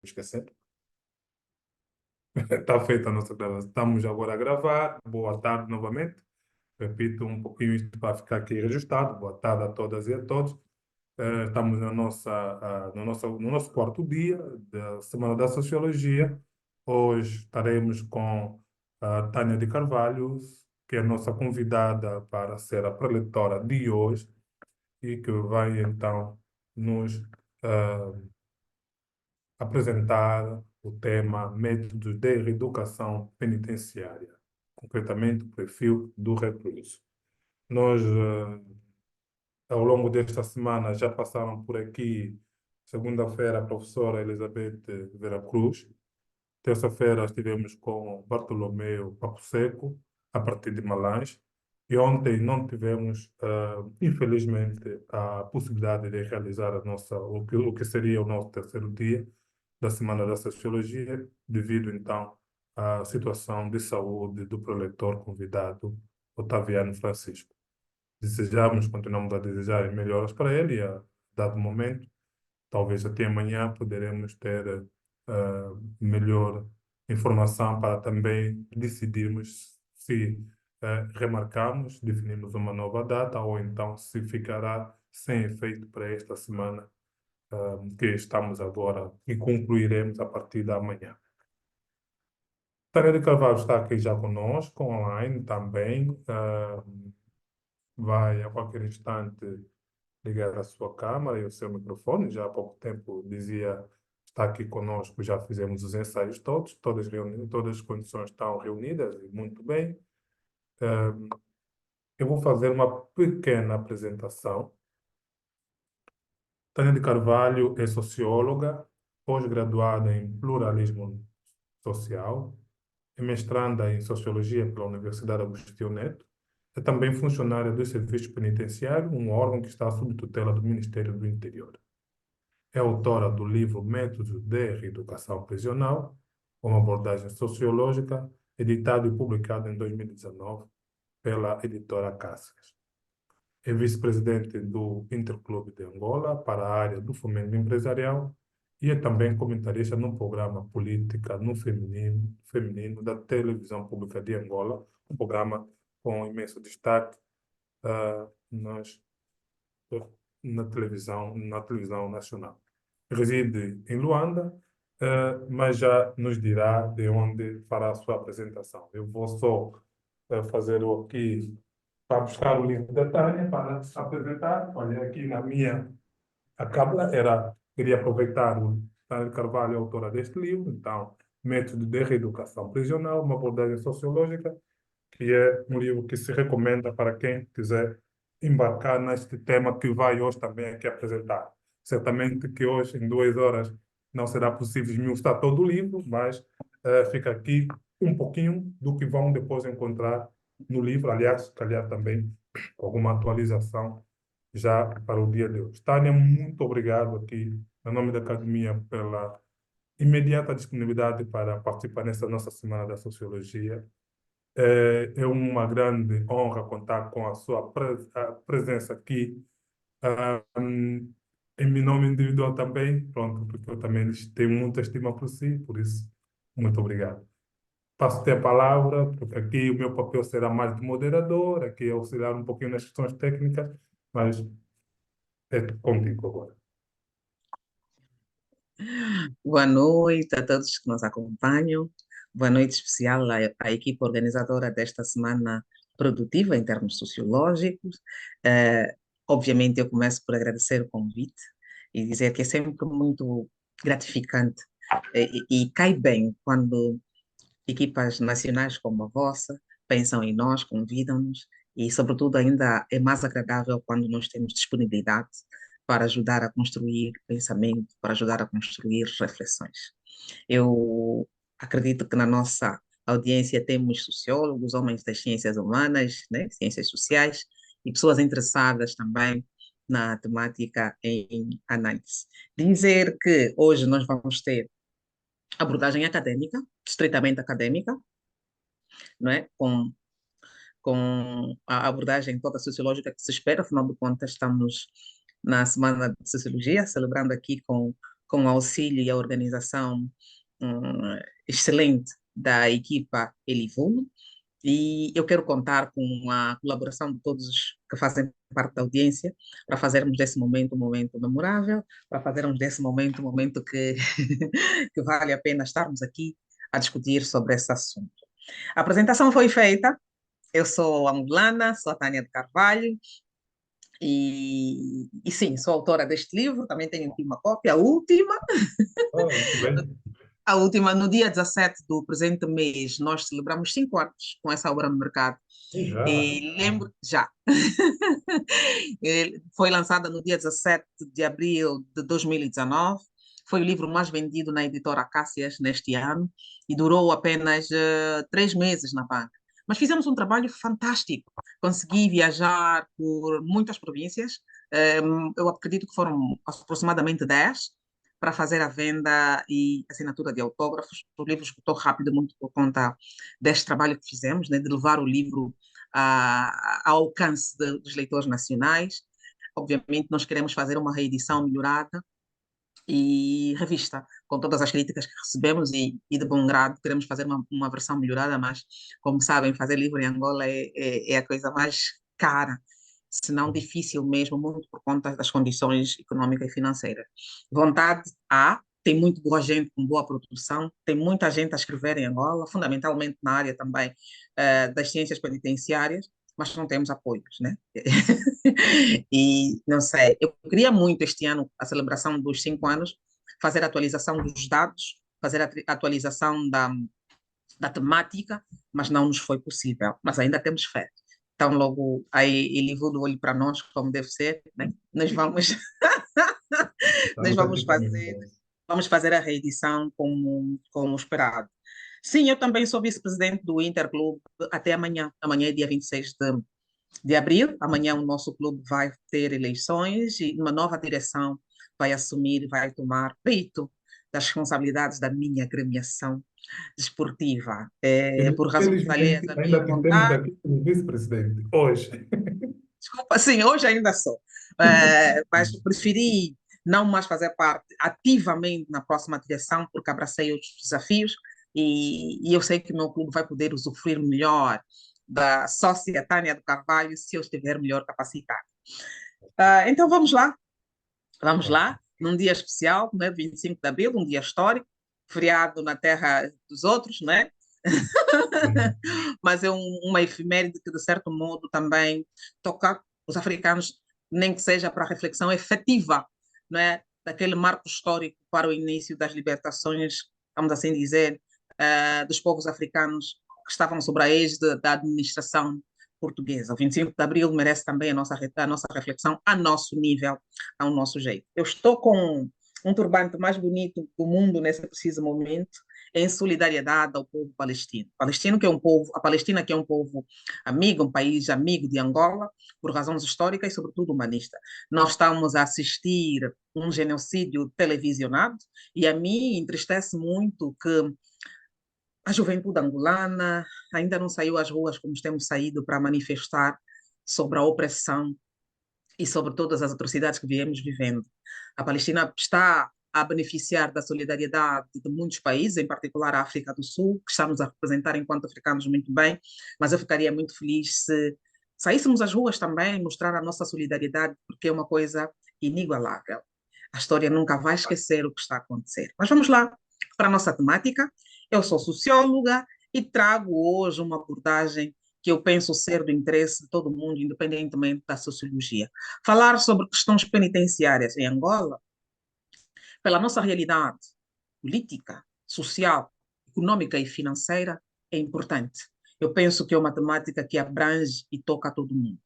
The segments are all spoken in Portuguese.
Esquecendo. Está feita a nossa gravação. Estamos agora a gravar. Boa tarde novamente. Repito um pouquinho isto para ficar aqui registrado. Boa tarde a todas e a todos. Estamos no nosso quarto dia da Semana da Sociologia. Hoje estaremos com a Tânia de Carvalho, que é a nossa convidada para ser a preletora de hoje e que vai então nos ah, apresentar o tema Métodos de Reeducação Penitenciária, concretamente o perfil do recluso. Nós, ao longo desta semana, já passaram por aqui, segunda-feira, a professora Elizabeth Vera Cruz, terça-feira estivemos com Bartolomeu Papo Seco, a partir de Malães, e ontem não tivemos, infelizmente, a possibilidade de realizar o que seria o nosso terceiro dia da Semana da Sociologia, devido então à situação de saúde do preletor convidado, Otaviano Francisco. Continuamos a desejar melhoras para ele e, a dado momento, talvez até amanhã poderemos ter melhor informação para também decidirmos se remarcamos, definimos uma nova data ou então se ficará sem efeito para esta semana que estamos agora e concluiremos a partir da manhã. Tânia de Carvalho está aqui já conosco, online também. Vai a qualquer instante ligar a sua câmara e o seu microfone. Já há pouco tempo dizia, está aqui conosco, já fizemos os ensaios todos, todas as condições estão reunidas e muito bem. Eu vou fazer uma pequena apresentação. Tânia de Carvalho é socióloga, pós-graduada em pluralismo social, é mestranda em sociologia pela Universidade Agostinho Neto, é também funcionária do Serviço Penitenciário, um órgão que está sob tutela do Ministério do Interior. É autora do livro Métodos de Reeducação Prisional, uma abordagem sociológica, editado e publicado em 2019 pela editora Cáceres. É vice-presidente do Interclube de Angola para a área do fomento empresarial e é também comentarista no programa Política no Feminino da Televisão Pública de Angola, um programa com imenso destaque nas, na televisão nacional. Reside em Luanda, mas já nos dirá de onde fará a sua apresentação. Eu vou só fazer aqui para buscar o livro da Tânia para apresentar. Olha, aqui na minha a cábula queria aproveitar o Tânia Carvalho, autora deste livro, então, Método de Reeducação Prisional, uma abordagem sociológica, que é um livro que se recomenda para quem quiser embarcar neste tema que vai hoje também aqui apresentar. Certamente que hoje, em 2 horas, não será possível esmiuçar todo o livro, mas fica aqui um pouquinho do que vão depois encontrar no livro, aliás, se calhar também alguma atualização já para o dia de hoje. Tânia, muito obrigado aqui, em nome da Academia, pela imediata disponibilidade para participar nessa nossa Semana da Sociologia. É uma grande honra contar com a sua presença aqui, em meu nome individual também, pronto, porque eu também tenho muita estima por si, por isso, muito obrigado. Passo-te a palavra, porque aqui o meu papel será mais de moderador, aqui auxiliar um pouquinho nas questões técnicas, mas é contigo agora. Boa noite a todos que nos acompanham. Boa noite especial à equipe organizadora desta semana produtiva em termos sociológicos. Obviamente, eu começo por agradecer o convite e dizer que é sempre muito gratificante e cai bem quando equipas nacionais como a vossa pensam em nós, convidam-nos e, sobretudo, ainda é mais agradável quando nós temos disponibilidade para ajudar a construir pensamento, para ajudar a construir reflexões. Eu acredito que na nossa audiência temos sociólogos, homens das ciências humanas, né, ciências sociais, e pessoas interessadas também na temática em análise. Dizer que hoje nós vamos ter abordagem acadêmica, estritamente acadêmica, não é? Com a abordagem toda sociológica que se espera, afinal de contas, estamos na Semana de Sociologia, celebrando aqui com com o auxílio e a organização excelente da equipa Elivuno. E eu quero contar com a colaboração de todos os que fazem parte da audiência para fazermos desse momento um momento memorável, para fazermos desse momento um momento que, que vale a pena estarmos aqui a discutir sobre esse assunto. A apresentação foi feita, eu sou angolana, sou a Tânia de Carvalho, e sim, sou autora deste livro, também tenho aqui uma cópia, Muito bem. a última no dia 17 do presente mês, nós celebramos 5 anos com essa obra no mercado. Já. E lembro, já, foi lançada no dia 17 de abril de 2019, foi o livro mais vendido na editora Acácias neste ano e durou apenas 3 meses na banca. Mas fizemos um trabalho fantástico. Consegui viajar por muitas províncias, eu acredito que foram aproximadamente 10, para fazer a venda e assinatura de autógrafos. O livro esgotou rápido, muito por conta deste trabalho que fizemos, né, de levar o livro ao alcance dos leitores nacionais. Obviamente, nós queremos fazer uma reedição melhorada e revista, com todas as críticas que recebemos e de bom grado, queremos fazer uma versão melhorada, mas, como sabem, fazer livro em Angola é a coisa mais cara, se não difícil mesmo, muito por conta das condições económicas e financeiras. Vontade há, tem muito boa gente com boa produção, tem muita gente a escrever em Angola, fundamentalmente na área também das ciências penitenciárias, mas não temos apoios, né? E não sei, eu queria muito este ano, a celebração dos 5 anos, fazer a atualização dos dados, fazer a atualização da temática, mas não nos foi possível. Mas ainda temos fé. Então, logo aí ele do olho para nós, como deve ser, né? Nós vamos, nós Estamos vamos aqui também, fazer, então. vamos fazer a reedição como esperado. Sim, eu também sou vice-presidente do Interclube até amanhã. Amanhã é dia 26 de abril. Amanhã o nosso clube vai ter eleições e uma nova direção vai assumir, vai tomar peito das responsabilidades da minha agremiação desportiva. Por razões alheias Felizmente, à minha ainda te temos vontade. aqui como vice-presidente, hoje. Desculpa, sim, hoje ainda sou. Mas preferi não mais fazer parte ativamente na próxima direção, porque abracei outros desafios e eu sei que o meu clube vai poder usufruir melhor da sócia Tânia do Carvalho se eu estiver melhor capacitado. Então vamos lá, num dia especial, né, 25 de abril, um dia histórico, feriado na terra dos outros, né? Mas é uma efeméride que, de certo modo, também toca os africanos, nem que seja para a reflexão efetiva, não é? Daquele marco histórico para o início das libertações, vamos assim dizer, dos povos africanos que estavam sob a égide da administração portuguesa. O 25 de Abril merece também a nossa reflexão a nosso nível, ao nosso jeito. Eu estou com um turbante mais bonito do mundo nesse preciso momento, em solidariedade ao povo palestino. Palestino que é um povo, a Palestina que é um povo amigo, um país amigo de Angola, por razões históricas e sobretudo humanista. Nós estamos a assistir um genocídio televisionado e a mim entristece muito que a juventude angolana ainda não saiu às ruas como temos saído para manifestar sobre a opressão e sobre todas as atrocidades que viemos vivendo. A Palestina está a beneficiar da solidariedade de muitos países, em particular a África do Sul, que está-nos a representar enquanto africanos muito bem, mas eu ficaria muito feliz se saíssemos às ruas também, mostrar a nossa solidariedade, porque é uma coisa inigualável. A história nunca vai esquecer o que está a acontecer. Mas vamos lá para a nossa temática. Eu sou socióloga e trago hoje uma abordagem que eu penso ser do interesse de todo mundo, independentemente da sociologia. Falar sobre questões penitenciárias em Angola, pela nossa realidade política, social, econômica e financeira, é importante. Eu penso que é uma temática que abrange e toca a todo mundo.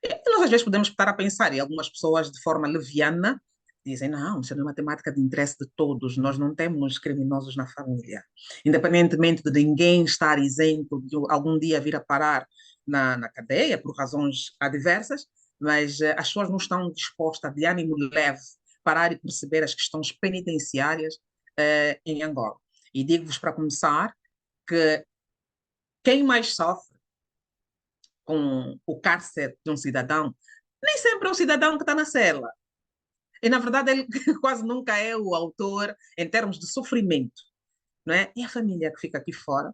E nós, às vezes, podemos estar a pensar, e algumas pessoas, de forma leviana, dizem: não, isso não é uma temática de interesse de todos, nós não temos criminosos na família. Independentemente de ninguém estar isento de algum dia vir a parar na cadeia, por razões adversas, mas as pessoas não estão dispostas, de ânimo leve, parar e perceber as questões penitenciárias em Angola. E digo-vos, para começar, que quem mais sofre com o cárcere de um cidadão nem sempre é o cidadão que está na cela. E, na verdade, ele quase nunca é o autor em termos de sofrimento, não é? É a família que fica aqui fora,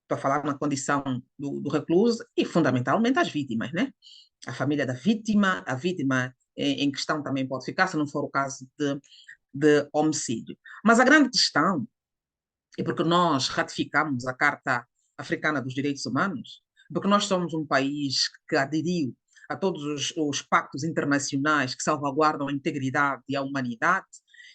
para falar na condição do recluso, e fundamentalmente as vítimas, né? A família da vítima, a vítima em questão também pode ficar, se não for o caso de homicídio. Mas a grande questão, e porque nós ratificamos a Carta Africana dos Direitos Humanos, porque nós somos um país que aderiu a todos os pactos internacionais que salvaguardam a integridade e a humanidade,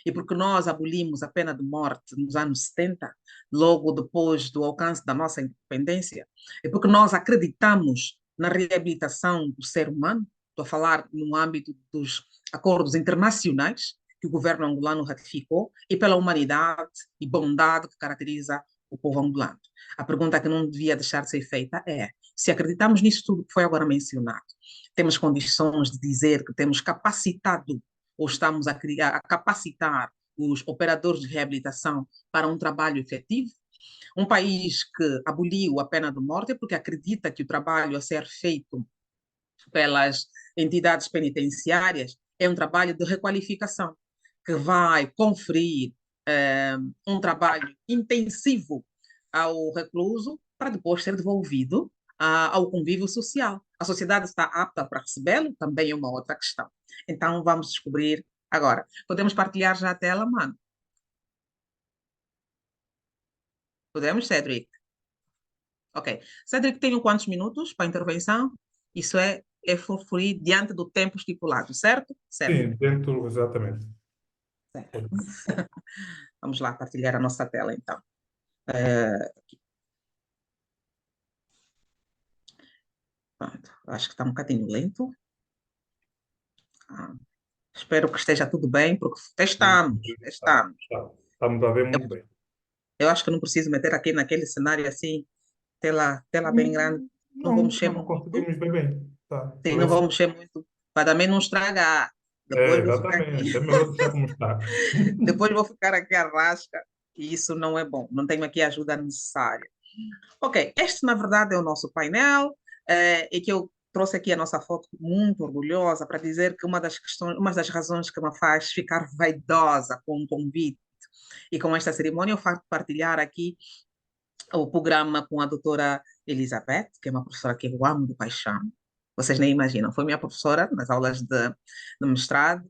e porque nós abolimos a pena de morte nos anos 70, logo depois do alcance da nossa independência, e porque nós acreditamos na reabilitação do ser humano, estou a falar no âmbito dos acordos internacionais, que o governo angolano ratificou e pela humanidade e bondade que caracteriza o povo angolano. A pergunta que não devia deixar de ser feita é: se acreditamos nisso tudo que foi agora mencionado, temos condições de dizer que temos capacitado ou estamos a capacitar os operadores de reabilitação para um trabalho efetivo? Um país que aboliu a pena de morte é porque acredita que o trabalho a ser feito pelas entidades penitenciárias é um trabalho de requalificação, que vai conferir um trabalho intensivo ao recluso para depois ser devolvido ao convívio social. A sociedade está apta para recebê-lo? Também é uma outra questão. Então, vamos descobrir agora. Podemos partilhar já a tela, mano? Podemos, Cedric? Ok. Cedric, tenho quantos minutos para a intervenção? Isso é fluir diante do tempo estipulado, certo? Certo. Sim, dentro, exatamente. Certo. Vamos lá partilhar a nossa tela, então. Uh, pronto. Acho que está um bocadinho lento. Ah, espero que esteja tudo bem, porque testamos, Tá, testamos. tá. Estamos a ver Eu, muito bem. eu acho que não preciso meter aqui naquele cenário assim, tela bem grande. Não vou Não, mexer não muito. conseguimos ver bem. Tá, Sim, não parece. vou mexer muito, para também não estragar. É, Depois vou ficar aqui, exatamente. É melhor deixar como está. depois vou ficar aqui à rasca, e isso não é bom. Não tenho aqui a ajuda necessária. Ok, este na verdade é o nosso painel, e que eu trouxe aqui a nossa foto muito orgulhosa para dizer que uma das questões, uma das razões que me faz ficar vaidosa com o convite e com esta cerimônia, eu faço partilhar aqui o programa com a doutora Elizabeth, que é uma professora que eu amo de paixão. Vocês nem imaginam, foi minha professora nas aulas de mestrado,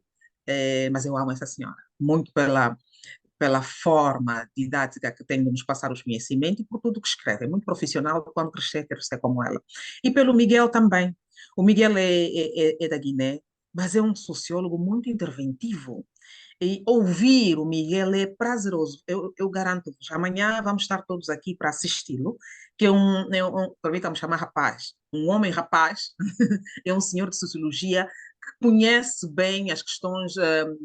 mas eu amo essa senhora, muito pela forma didática que tem de nos passar os conhecimentos e por tudo que escreve. É muito profissional, quando crescer, quero ser como ela. E pelo Miguel também. O Miguel é da Guiné, mas é um sociólogo muito interventivo. E ouvir o Miguel é prazeroso. Eu garanto-vos, amanhã vamos estar todos aqui para assisti-lo, que permita-me chamar rapaz, um homem rapaz, é um senhor de sociologia que conhece bem as questões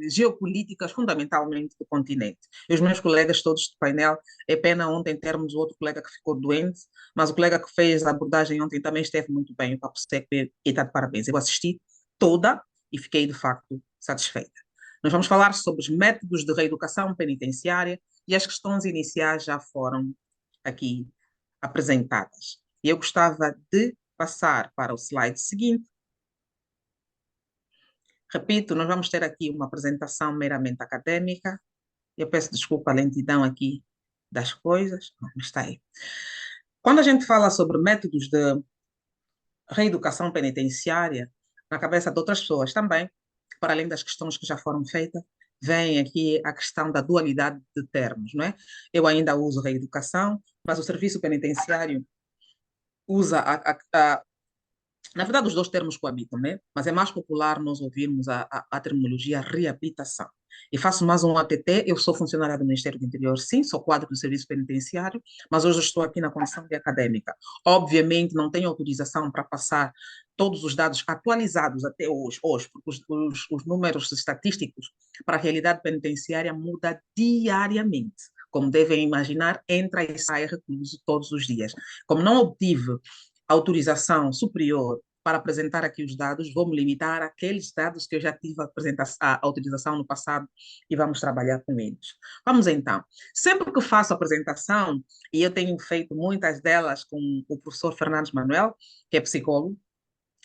geopolíticas, fundamentalmente do continente. E os meus colegas todos de painel, é pena ontem termos outro colega que ficou doente, mas o colega que fez a abordagem ontem também esteve muito bem, o papo seco e está de parabéns. Eu assisti toda e fiquei, de facto, satisfeita. Nós vamos falar sobre os métodos de reeducação penitenciária e as questões iniciais já foram aqui apresentadas. E eu gostava de passar para o slide seguinte. Repito, nós vamos ter aqui uma apresentação meramente acadêmica. Eu peço desculpa a lentidão aqui das coisas, mas está aí. Quando a gente fala sobre métodos de reeducação penitenciária, na cabeça de outras pessoas também, para além das questões que já foram feitas, vem aqui a questão da dualidade de termos, não é? Eu ainda uso reeducação, mas o serviço penitenciário usa na verdade, os dois termos coabitam, né? Mas é mais popular nós ouvirmos a terminologia reabilitação. E faço mais um ATT, eu sou funcionária do Ministério do Interior, sim, sou quadro do Serviço Penitenciário, mas hoje estou aqui na condição de acadêmica. Obviamente, não tenho autorização para passar todos os dados atualizados até hoje porque os números estatísticos para a realidade penitenciária mudam diariamente. Como devem imaginar, entra e sai recluso todos os dias. Como não obtive autorização superior para apresentar aqui os dados, vou me limitar àqueles dados que eu já tive a autorização no passado e vamos trabalhar com eles. Vamos então. Sempre que faço apresentação, e eu tenho feito muitas delas com o professor Fernandes Manuel, que é psicólogo,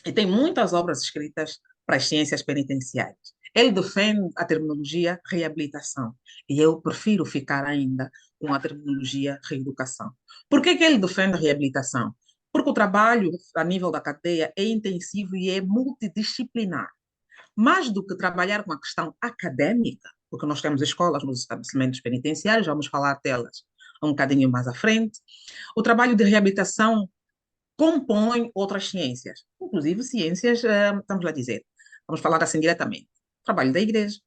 e tem muitas obras escritas para as ciências penitenciárias. Ele defende a terminologia reabilitação e eu prefiro ficar ainda com a terminologia reeducação. Por que que ele defende a reabilitação? Porque o trabalho a nível da cadeia é intensivo e é multidisciplinar. Mais do que trabalhar com a questão acadêmica, porque nós temos escolas nos estabelecimentos penitenciários, vamos falar delas um bocadinho mais à frente, o trabalho de reabilitação compõe outras ciências, inclusive ciências, vamos lá dizer, vamos falar assim diretamente, o trabalho da igreja,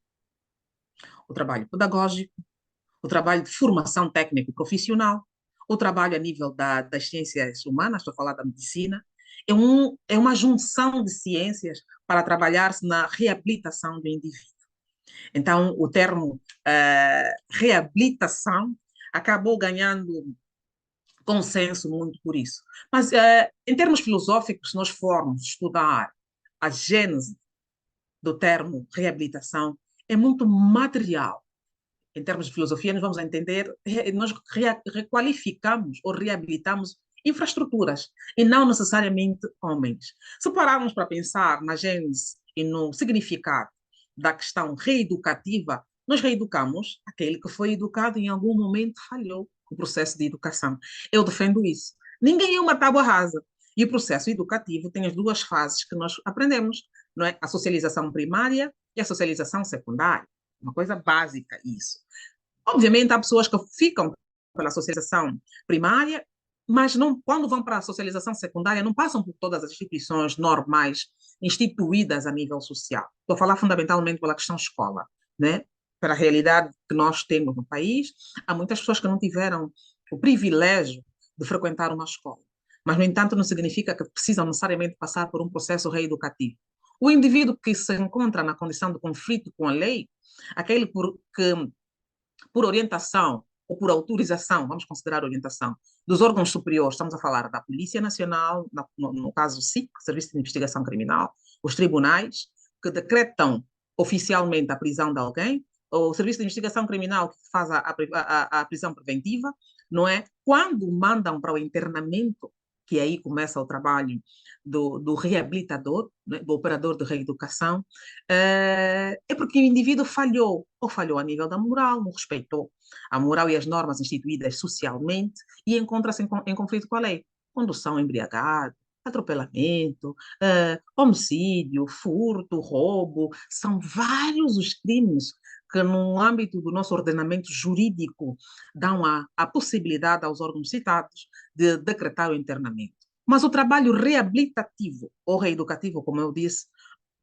o trabalho pedagógico, o trabalho de formação técnico-profissional, o trabalho a nível das ciências humanas, estou a falar da medicina, é uma junção de ciências para trabalhar-se na reabilitação do indivíduo. Então, o termo reabilitação acabou ganhando consenso muito por isso. Mas, em termos filosóficos, se nós formos estudar a gênese do termo reabilitação, é muito material. Em termos de filosofia, nós vamos entender, nós requalificamos ou reabilitamos infraestruturas e não necessariamente homens. Se pararmos para pensar na gênese e no significado da questão reeducativa, nós reeducamos aquele que foi educado e em algum momento falhou o processo de educação. Eu defendo isso. Ninguém é uma tábua rasa. E o processo educativo tem as duas fases que nós aprendemos, não é? A socialização primária e a socialização secundária. Uma coisa básica isso. Obviamente, há pessoas que ficam pela socialização primária, mas não, quando vão para a socialização secundária, não passam por todas as instituições normais instituídas a nível social. Estou a falar fundamentalmente pela questão escola, né? Para a realidade que nós temos no país, há muitas pessoas que não tiveram o privilégio de frequentar uma escola. Mas, no entanto, não significa que precisam necessariamente passar por um processo reeducativo. O indivíduo que se encontra na condição de conflito com a lei, aquele que por orientação ou por autorização, vamos considerar orientação, dos órgãos superiores, estamos a falar da Polícia Nacional, no caso SIC, Serviço de Investigação Criminal, os tribunais, que decretam oficialmente a prisão de alguém, o Serviço de Investigação Criminal que faz a prisão preventiva, não é? Quando mandam para o internamento, que aí começa o trabalho do reabilitador, né, do operador de reeducação, é porque o indivíduo falhou, ou falhou a nível da moral, não respeitou a moral e as normas instituídas socialmente e encontra-se em conflito com a lei. Condução embriagada, atropelamento, homicídio, furto, roubo, são vários os crimes que no âmbito do nosso ordenamento jurídico dão a possibilidade aos órgãos citados de decretar o internamento. Mas o trabalho reabilitativo ou reeducativo, como eu disse,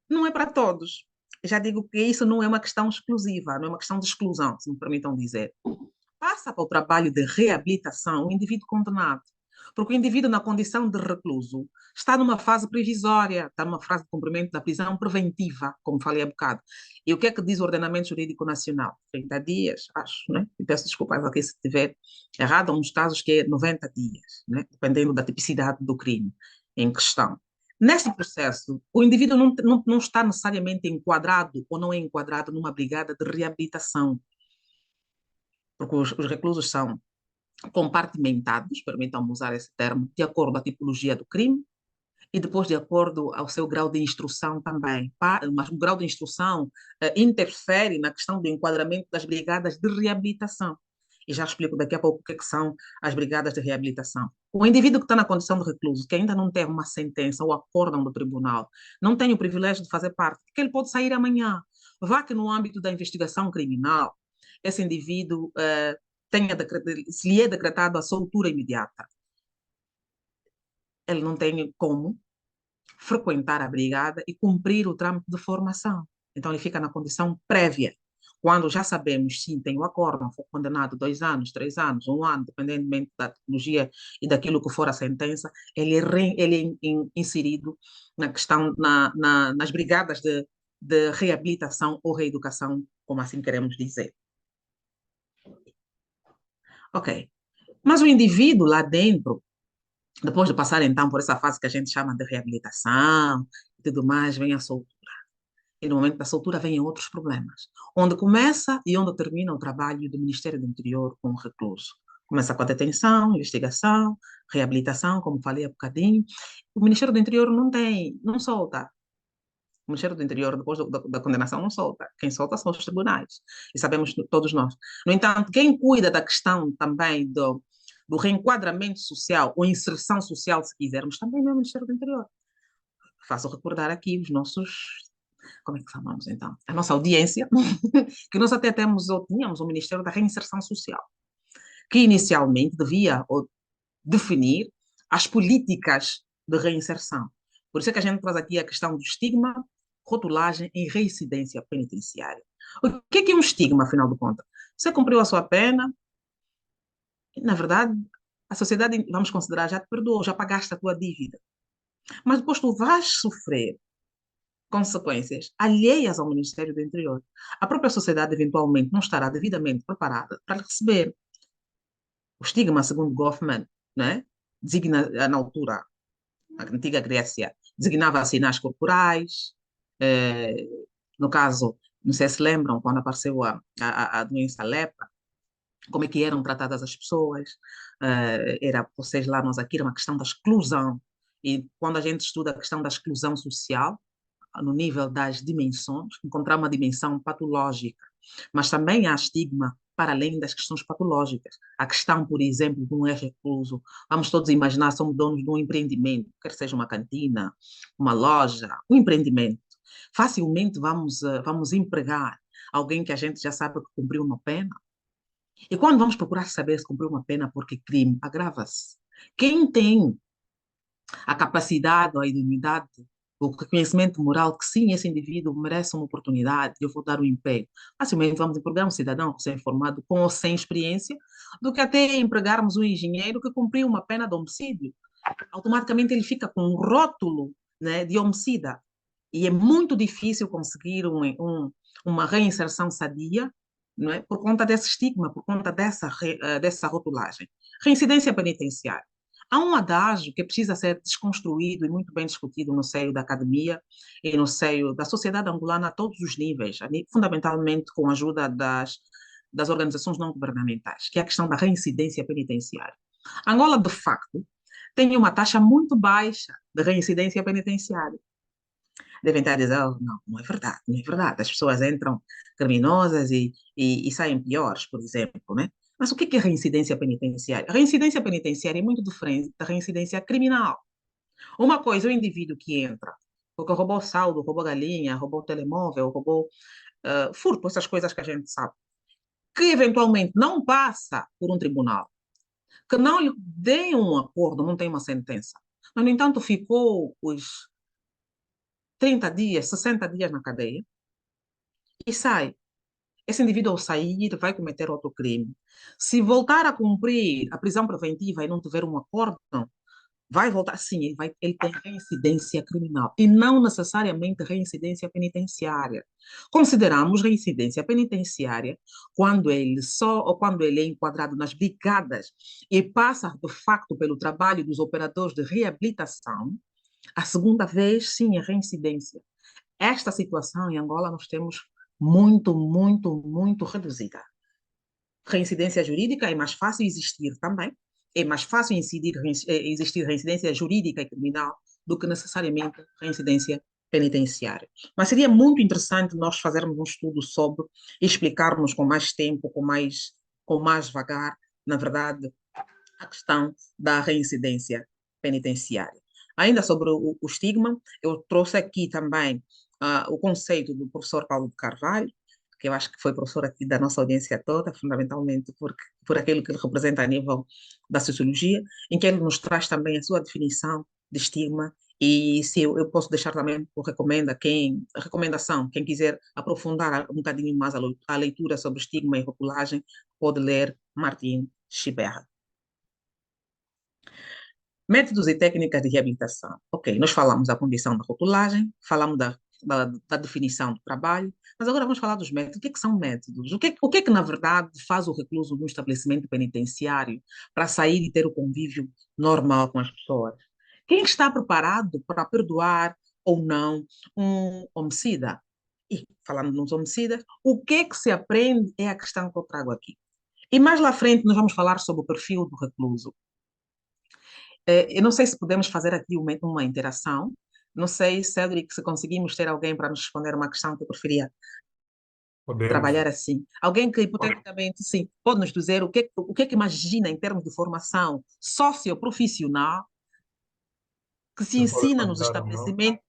não é para todos. Já digo que isso não é uma questão exclusiva, não é uma questão de exclusão, se me permitam dizer. Passa para o trabalho de reabilitação o indivíduo condenado. Porque o indivíduo, na condição de recluso, está numa fase previsória, está numa fase de cumprimento da prisão preventiva, como falei há bocado. E o que é que diz o ordenamento jurídico nacional? 30 dias, acho, né? E peço desculpas aqui se estiver errado, há uns casos que é 90 dias, né? Dependendo da tipicidade do crime em questão. Nesse processo, o indivíduo não está necessariamente enquadrado ou não é enquadrado numa brigada de reabilitação, porque os reclusos são compartimentados, permitam-me usar esse termo, de acordo à tipologia do crime e depois de acordo ao seu grau de instrução também. Mas o grau de instrução interfere na questão do enquadramento das brigadas de reabilitação. E já explico daqui a pouco o que são as brigadas de reabilitação. O indivíduo que está na condição de recluso, que ainda não tem uma sentença ou acórdão do tribunal, não tem o privilégio de fazer parte, porque ele pode sair amanhã. Vá que no âmbito da investigação criminal, esse indivíduo se lhe é decretada a soltura imediata. Ele não tem como frequentar a brigada e cumprir o trâmite de formação. Então, ele fica na condição prévia. Quando já sabemos, sim, tem o acórdão, foi condenado 2 anos, 3 anos, 1 ano, dependentemente da tipologia e daquilo que for a sentença, ele é inserido na questão, nas brigadas de reabilitação ou reeducação, como assim queremos dizer. Ok. Mas o indivíduo lá dentro, depois de passar então por essa fase que a gente chama de reabilitação e tudo mais, vem a soltura. E no momento da soltura vêm outros problemas. Onde começa e onde termina o trabalho do Ministério do Interior com o recluso. Começa com a detenção, investigação, reabilitação, como falei há bocadinho. O Ministério do Interior não solta. O Ministério do Interior, depois da condenação, não solta. Quem solta são os tribunais. E sabemos todos nós. No entanto, quem cuida da questão também do reenquadramento social, ou inserção social, se quisermos, também é o Ministério do Interior. Faço recordar aqui os nossos. Como é que chamamos então? A nossa audiência, que nós até temos, ou tínhamos o Ministério da Reinserção Social, que inicialmente devia definir as políticas de reinserção. Por isso é que a gente traz aqui a questão do estigma, rotulagem e reincidência penitenciária. O que é um estigma, afinal de contas? Você cumpriu a sua pena, e, na verdade, a sociedade, vamos considerar, já te perdoou, já pagaste a tua dívida. Mas depois tu vais sofrer consequências alheias ao Ministério do Interior. A própria sociedade, eventualmente, não estará devidamente preparada para receber. O estigma, segundo Goffman, né, designa, na altura, a antiga Grécia, designava sinais corporais. eh, no caso, não sei se lembram, quando apareceu a doença lepra, como é que eram tratadas as pessoas. Era, vocês lá, nós aqui, era uma questão da exclusão. E quando a gente estuda a questão da exclusão social, no nível das dimensões, encontrar uma dimensão patológica, mas também há estigma para além das questões patológicas. A questão, por exemplo, de um ex-recluso, vamos todos imaginar, somos donos de um empreendimento, quer seja uma cantina, uma loja, um empreendimento. Facilmente vamos empregar alguém que a gente já sabe que cumpriu uma pena. E quando vamos procurar saber se cumpriu uma pena porque crime, agrava-se. Quem tem a capacidade ou a idoneidade, o reconhecimento moral que sim, esse indivíduo merece uma oportunidade, eu vou dar um emprego. Facilmente vamos empregar um cidadão recém-formado com ou sem experiência, do que até empregarmos um engenheiro que cumpriu uma pena de homicídio. Automaticamente ele fica com um rótulo, né, de homicida. E é muito difícil conseguir uma reinserção sadia, não é? Por conta desse estigma, por conta dessa rotulagem. Reincidência penitenciária. Há um adágio que precisa ser desconstruído e muito bem discutido no seio da academia e no seio da sociedade angolana a todos os níveis, fundamentalmente com a ajuda das organizações não governamentais, que é a questão da reincidência penitenciária. Angola, de facto, tem uma taxa muito baixa de reincidência penitenciária. Devem estar a dizer, oh, não, não é verdade, não é verdade. As pessoas entram criminosas e saem piores, por exemplo, né? Mas o que é reincidência penitenciária? A reincidência penitenciária é muito diferente da reincidência criminal. Uma coisa, o indivíduo que entra, porque roubou saldo, roubou galinha, roubou telemóvel, roubou furto, essas coisas que a gente sabe, que eventualmente não passa por um tribunal, que não lhe dê um acordo, não tem uma sentença, mas, no entanto, ficou os 30 dias, 60 dias na cadeia e sai. Esse indivíduo, ao sair, vai cometer outro crime. Se voltar a cumprir a prisão preventiva e não tiver um acordo, vai voltar. Sim, ele tem reincidência criminal e não necessariamente reincidência penitenciária. Consideramos reincidência penitenciária quando ele é enquadrado nas brigadas e passa, de facto, pelo trabalho dos operadores de reabilitação. A segunda vez, sim, é reincidência. Esta situação em Angola nós temos muito, muito, muito reduzida. Reincidência jurídica é mais fácil existir também, é mais fácil existir reincidência jurídica e criminal do que necessariamente reincidência penitenciária. Mas seria muito interessante nós fazermos um estudo sobre e explicarmos com mais tempo, com mais vagar, na verdade, a questão da reincidência penitenciária. Ainda sobre o estigma, eu trouxe aqui também o conceito do professor Paulo de Carvalho, que eu acho que foi professor aqui da nossa audiência toda, fundamentalmente por aquilo que ele representa a nível da sociologia, em que ele nos traz também a sua definição de estigma, e se eu posso deixar também por recomendação, quem quiser aprofundar um bocadinho mais a leitura sobre estigma e rotulagem, pode ler Martin Chiberra. Métodos e técnicas de reabilitação. Ok, nós falamos da condição da rotulagem, falamos da definição do trabalho, mas agora vamos falar dos métodos. O que são métodos? O que na verdade, faz o recluso no estabelecimento penitenciário para sair e ter o convívio normal com as pessoas? Quem está preparado para perdoar ou não um homicida? E, falando nos homicidas, o que se aprende é a questão que eu trago aqui. E mais lá à frente nós vamos falar sobre o perfil do recluso. Eu não sei se podemos fazer aqui uma interação Não sei, Cédric, se conseguimos ter alguém para nos responder uma questão que eu preferia Podemos. trabalhar assim. Alguém que, hipoteticamente, sim, pode nos dizer o que é que imagina em termos de formação socioprofissional que se Você pode ensina nos levantar a mão. estabelecimentos,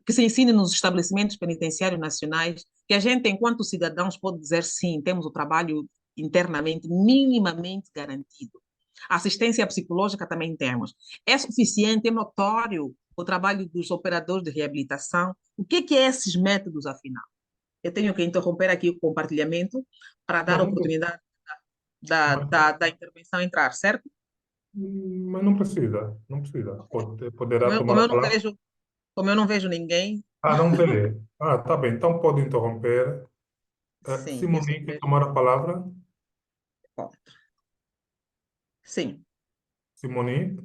que se ensina nos estabelecimentos penitenciários nacionais, que a gente, enquanto cidadãos, pode dizer sim, temos o trabalho internamente minimamente garantido. A assistência psicológica também temos. É suficiente, é notório o trabalho dos operadores de reabilitação. O que é esses métodos, afinal? Eu tenho que interromper aqui o compartilhamento para dar Não, a não, oportunidade mas, da intervenção entrar, certo? mas não precisa, não precisa. Como Poderá eu, tomar como a eu não palavra. vejo, como eu não vejo ninguém, Ah, não vê. Ah, tá bem. Então pode interromper. sim, eu só Simonique, vejo. tomar a palavra. Bom, sim, Simonique,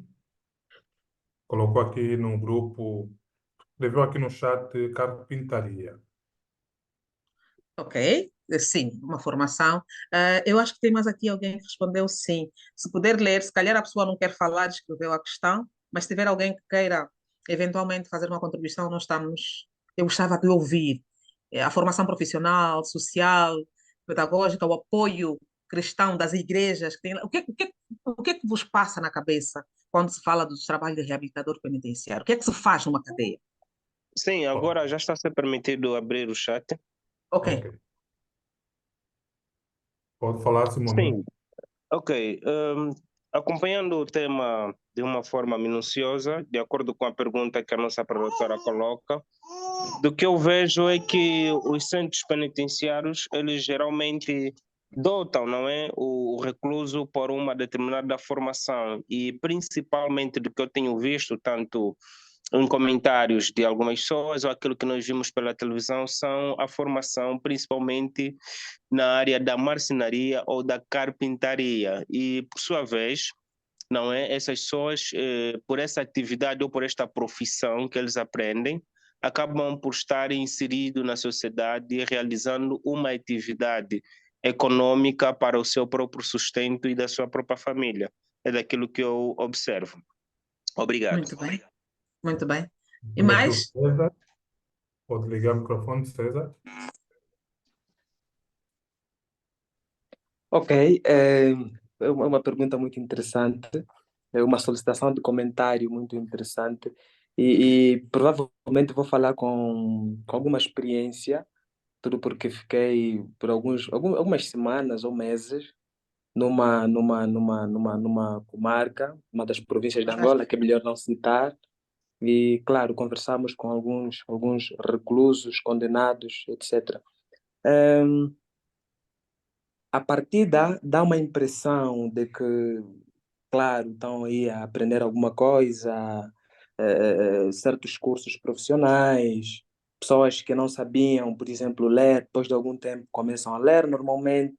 colocou aqui no grupo, escreveu aqui no chat carpintaria. ok. Sim, uma formação. Eu acho que tem mais aqui alguém que respondeu sim. Se puder ler, se calhar a pessoa não quer falar, escreveu a questão, mas se tiver alguém que queira eventualmente fazer uma contribuição, nós estamos. Eu gostava de ouvir. A formação profissional, social, pedagógica, o apoio cristão das igrejas. O que é que vos passa na cabeça quando se fala do trabalho de reabilitador penitenciário? O que é que se faz numa cadeia? Sim, Ok, agora já está a ser permitido abrir o chat. Ok, ok. Pode falar, Simonique. Sim, ok. Acompanhando o tema de uma forma minuciosa, de acordo com a pergunta que a nossa produtora coloca, do que eu vejo é que os centros penitenciários, eles geralmente dotam, não é, o recluso por uma determinada formação e principalmente do que eu tenho visto, tanto em comentários de algumas pessoas ou aquilo que nós vimos pela televisão, são a formação principalmente na área da marcenaria ou da carpintaria. E, por sua vez, não é? Essas pessoas, por essa atividade ou por esta profissão que eles aprendem, acabam por estar inseridos na sociedade, realizando uma atividade econômica para o seu próprio sustento e da sua própria família. É daquilo que eu observo. Obrigado. muito bem, muito bem. E Temos aqui o mais? César. Pode ligar o microfone, César. Ok, é uma pergunta muito interessante, é uma solicitação de comentário muito interessante e provavelmente vou falar com alguma experiência, tudo porque fiquei por algumas semanas ou meses numa comarca, uma das províncias de Angola, que é melhor não citar, e claro, conversamos com alguns reclusos, condenados, etc. A partida dá uma impressão de que, claro, estão aí a aprender alguma coisa, certos cursos profissionais, pessoas que não sabiam, por exemplo, ler, depois de algum tempo começam a ler normalmente,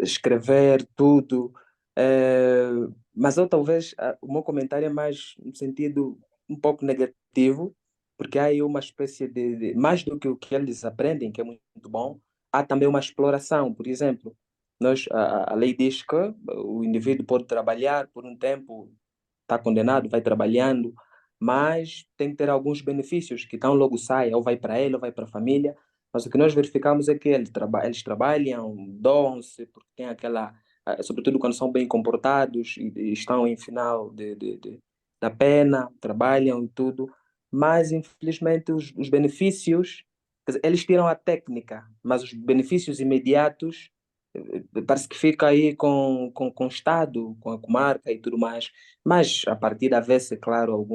escrever tudo. eh, mas eu talvez, o meu comentário é mais no sentido um pouco negativo, porque há aí uma espécie mais do que o que eles aprendem, que é muito bom, há também uma exploração, por exemplo. A lei diz que o indivíduo pode trabalhar por um tempo, está condenado, vai trabalhando, mas tem que ter alguns benefícios que tão logo sai, ou vai para ele, ou vai para a família. Mas o que nós verificamos é que eles trabalham, doam-se, porque tem aquela, sobretudo quando são bem comportados e estão em final da pena, trabalham e tudo, mas infelizmente os benefícios, quer dizer, eles tiram a técnica, mas os benefícios imediatos parece que fica aí com o Estado, com a comarca e tudo mais, mas a partir da vez, é claro,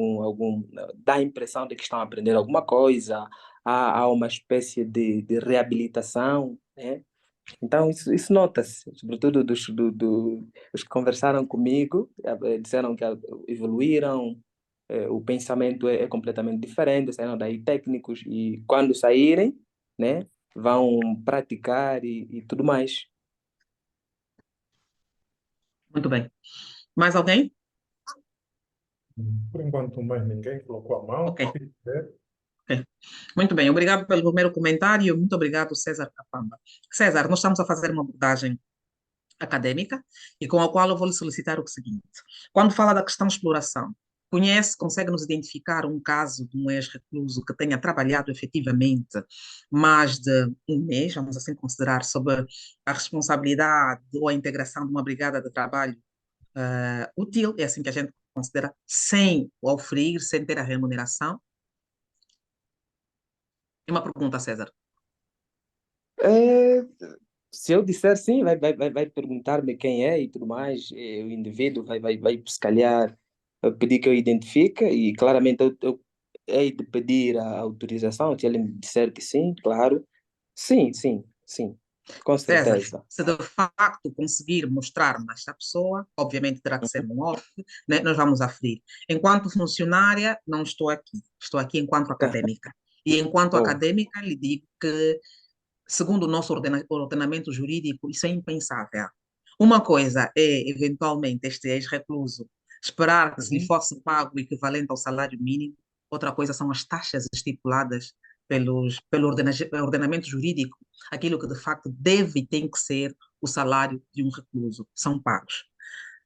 dá a impressão de que estão a aprender alguma coisa, há uma espécie de reabilitação, né? Então isso nota-se, sobretudo os que conversaram comigo, disseram que evoluíram, o pensamento é completamente diferente, saíram daí técnicos e quando saírem, né, vão praticar e tudo mais. Muito bem. Mais alguém? Por enquanto, mais ninguém colocou a mão. Ok, Se quiser. ok. Muito bem. Obrigado pelo primeiro comentário. Muito obrigado, César Capamba. César, nós estamos a fazer uma abordagem acadêmica e com a qual eu vou lhe solicitar o seguinte. Quando fala da questão exploração, conhece, consegue nos identificar um caso de um ex-recluso que tenha trabalhado efetivamente mais de um mês, vamos assim considerar, sob a responsabilidade ou a integração de uma brigada de trabalho útil, é assim que a gente considera, sem oferir, sem ter a remuneração? É uma pergunta, César. É, se eu disser sim, vai perguntar-me quem é e tudo mais, o indivíduo vai se calhar pedir que eu identifique e claramente eu hei de pedir a autorização, se ele me disser que sim, claro. Sim, sim, sim, com César, certeza. se de facto conseguir mostrar-me esta pessoa, obviamente terá que ser um off, né? Nós vamos aferir. Enquanto funcionária, não estou aqui enquanto acadêmica. E enquanto Oh, acadêmica, lhe digo que, segundo o nosso ordenamento jurídico, isso é impensável. Uma coisa é, eventualmente, este ex-recluso esperar que se lhe uhum. fosse pago o equivalente ao salário mínimo, outra coisa são as taxas estipuladas pelo ordenamento jurídico, aquilo que de facto deve e tem que ser o salário de um recluso. São pagos.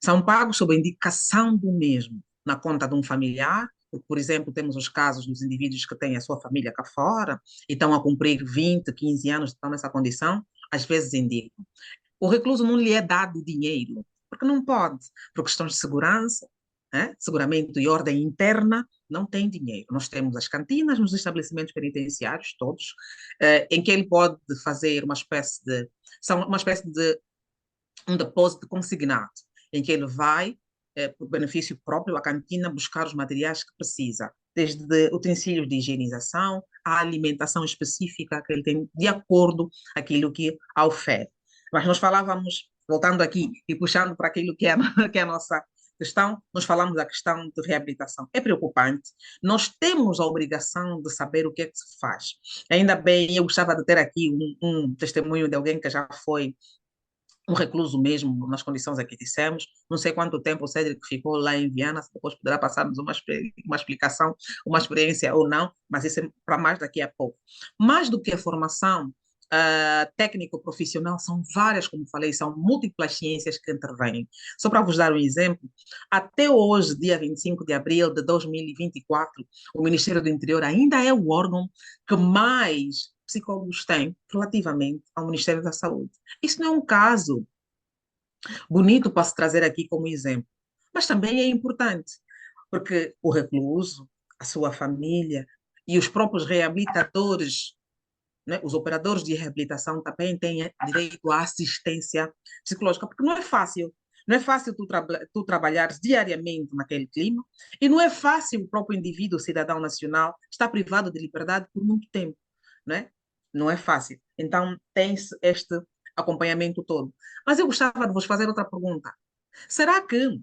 São pagos sob a indicação do mesmo, na conta de um familiar, porque, por exemplo, temos os casos dos indivíduos que têm a sua família cá fora e estão a cumprir 20, 15 anos, estão nessa condição, às vezes indicam. O recluso não lhe é dado dinheiro, porque não pode, por questões de segurança, né? Seguramento e ordem interna, não tem dinheiro. Nós temos as cantinas nos estabelecimentos penitenciários, todos, em que ele pode fazer uma espécie de um depósito consignado, em que ele vai, por benefício próprio, à cantina buscar os materiais que precisa, desde utensílios de higienização, à alimentação específica que ele tem, de acordo com aquilo que a oferece. Mas nós falávamos, voltando aqui e puxando para aquilo que é, que é a nossa questão, nós falamos da questão de reabilitação. É preocupante. Nós temos a obrigação de saber o que é que se faz. Ainda bem, eu gostava de ter aqui um testemunho de alguém que já foi um recluso mesmo, nas condições a que dissemos. Não sei quanto tempo o Cédric ficou lá em Viana, se depois poderá passar-nos uma explicação, uma experiência ou não, mas isso é para mais daqui a pouco. Mais do que a formação técnico-profissional, são várias, como falei, são múltiplas ciências que intervêm. Só para vos dar um exemplo, até hoje, dia 25 de abril de 2024, o Ministério do Interior ainda é o órgão que mais psicólogos tem relativamente ao Ministério da Saúde. Isso não é um caso bonito para se trazer aqui como exemplo, mas também é importante, porque o recluso, a sua família e os próprios reabilitadores, né, os operadores de reabilitação também têm direito à assistência psicológica, porque não é fácil. Não é fácil tu trabalhares diariamente naquele clima e não é fácil o próprio indivíduo, cidadão nacional, estar privado de liberdade por muito tempo, né? Não é fácil. Então, tem-se este acompanhamento todo. Mas eu gostava de vos fazer outra pergunta. Será que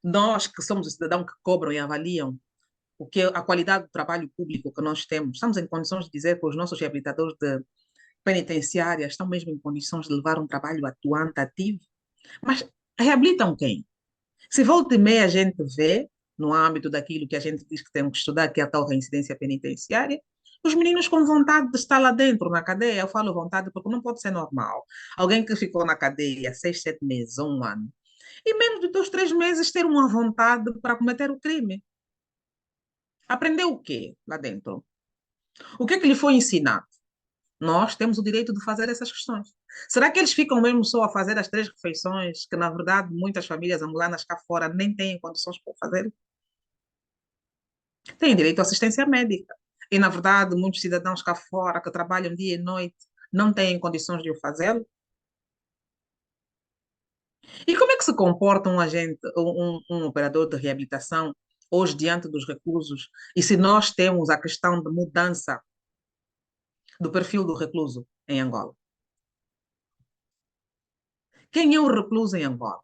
nós, que somos os cidadãos que cobram e avaliam o que a qualidade do trabalho público que nós temos, estamos em condições de dizer que os nossos reabilitadores de penitenciária estão mesmo em condições de levar um trabalho atuante, ativo? Mas reabilitam quem? Se volta e meia a gente vê, no âmbito daquilo que a gente diz que temos que estudar, que é a tal reincidência penitenciária, os meninos com vontade de estar lá dentro, na cadeia, eu falo vontade porque não pode ser normal. Alguém que ficou na cadeia 6, 7 meses ou um ano, e menos de 2, 3 meses ter uma vontade para cometer o crime. Aprendeu o quê lá dentro? O que é que lhe foi ensinado? Nós temos o direito de fazer essas questões. Será que eles ficam mesmo só a fazer as 3 refeições, que na verdade muitas famílias angolanas cá fora nem têm condições para fazer? Têm direito à assistência médica. E na verdade muitos cidadãos cá fora que trabalham dia e noite não têm condições de o fazer. E como é que se comporta um agente, um operador de reabilitação hoje diante dos reclusos? E se nós temos a questão de mudança do perfil do recluso em Angola? Quem é o recluso em Angola?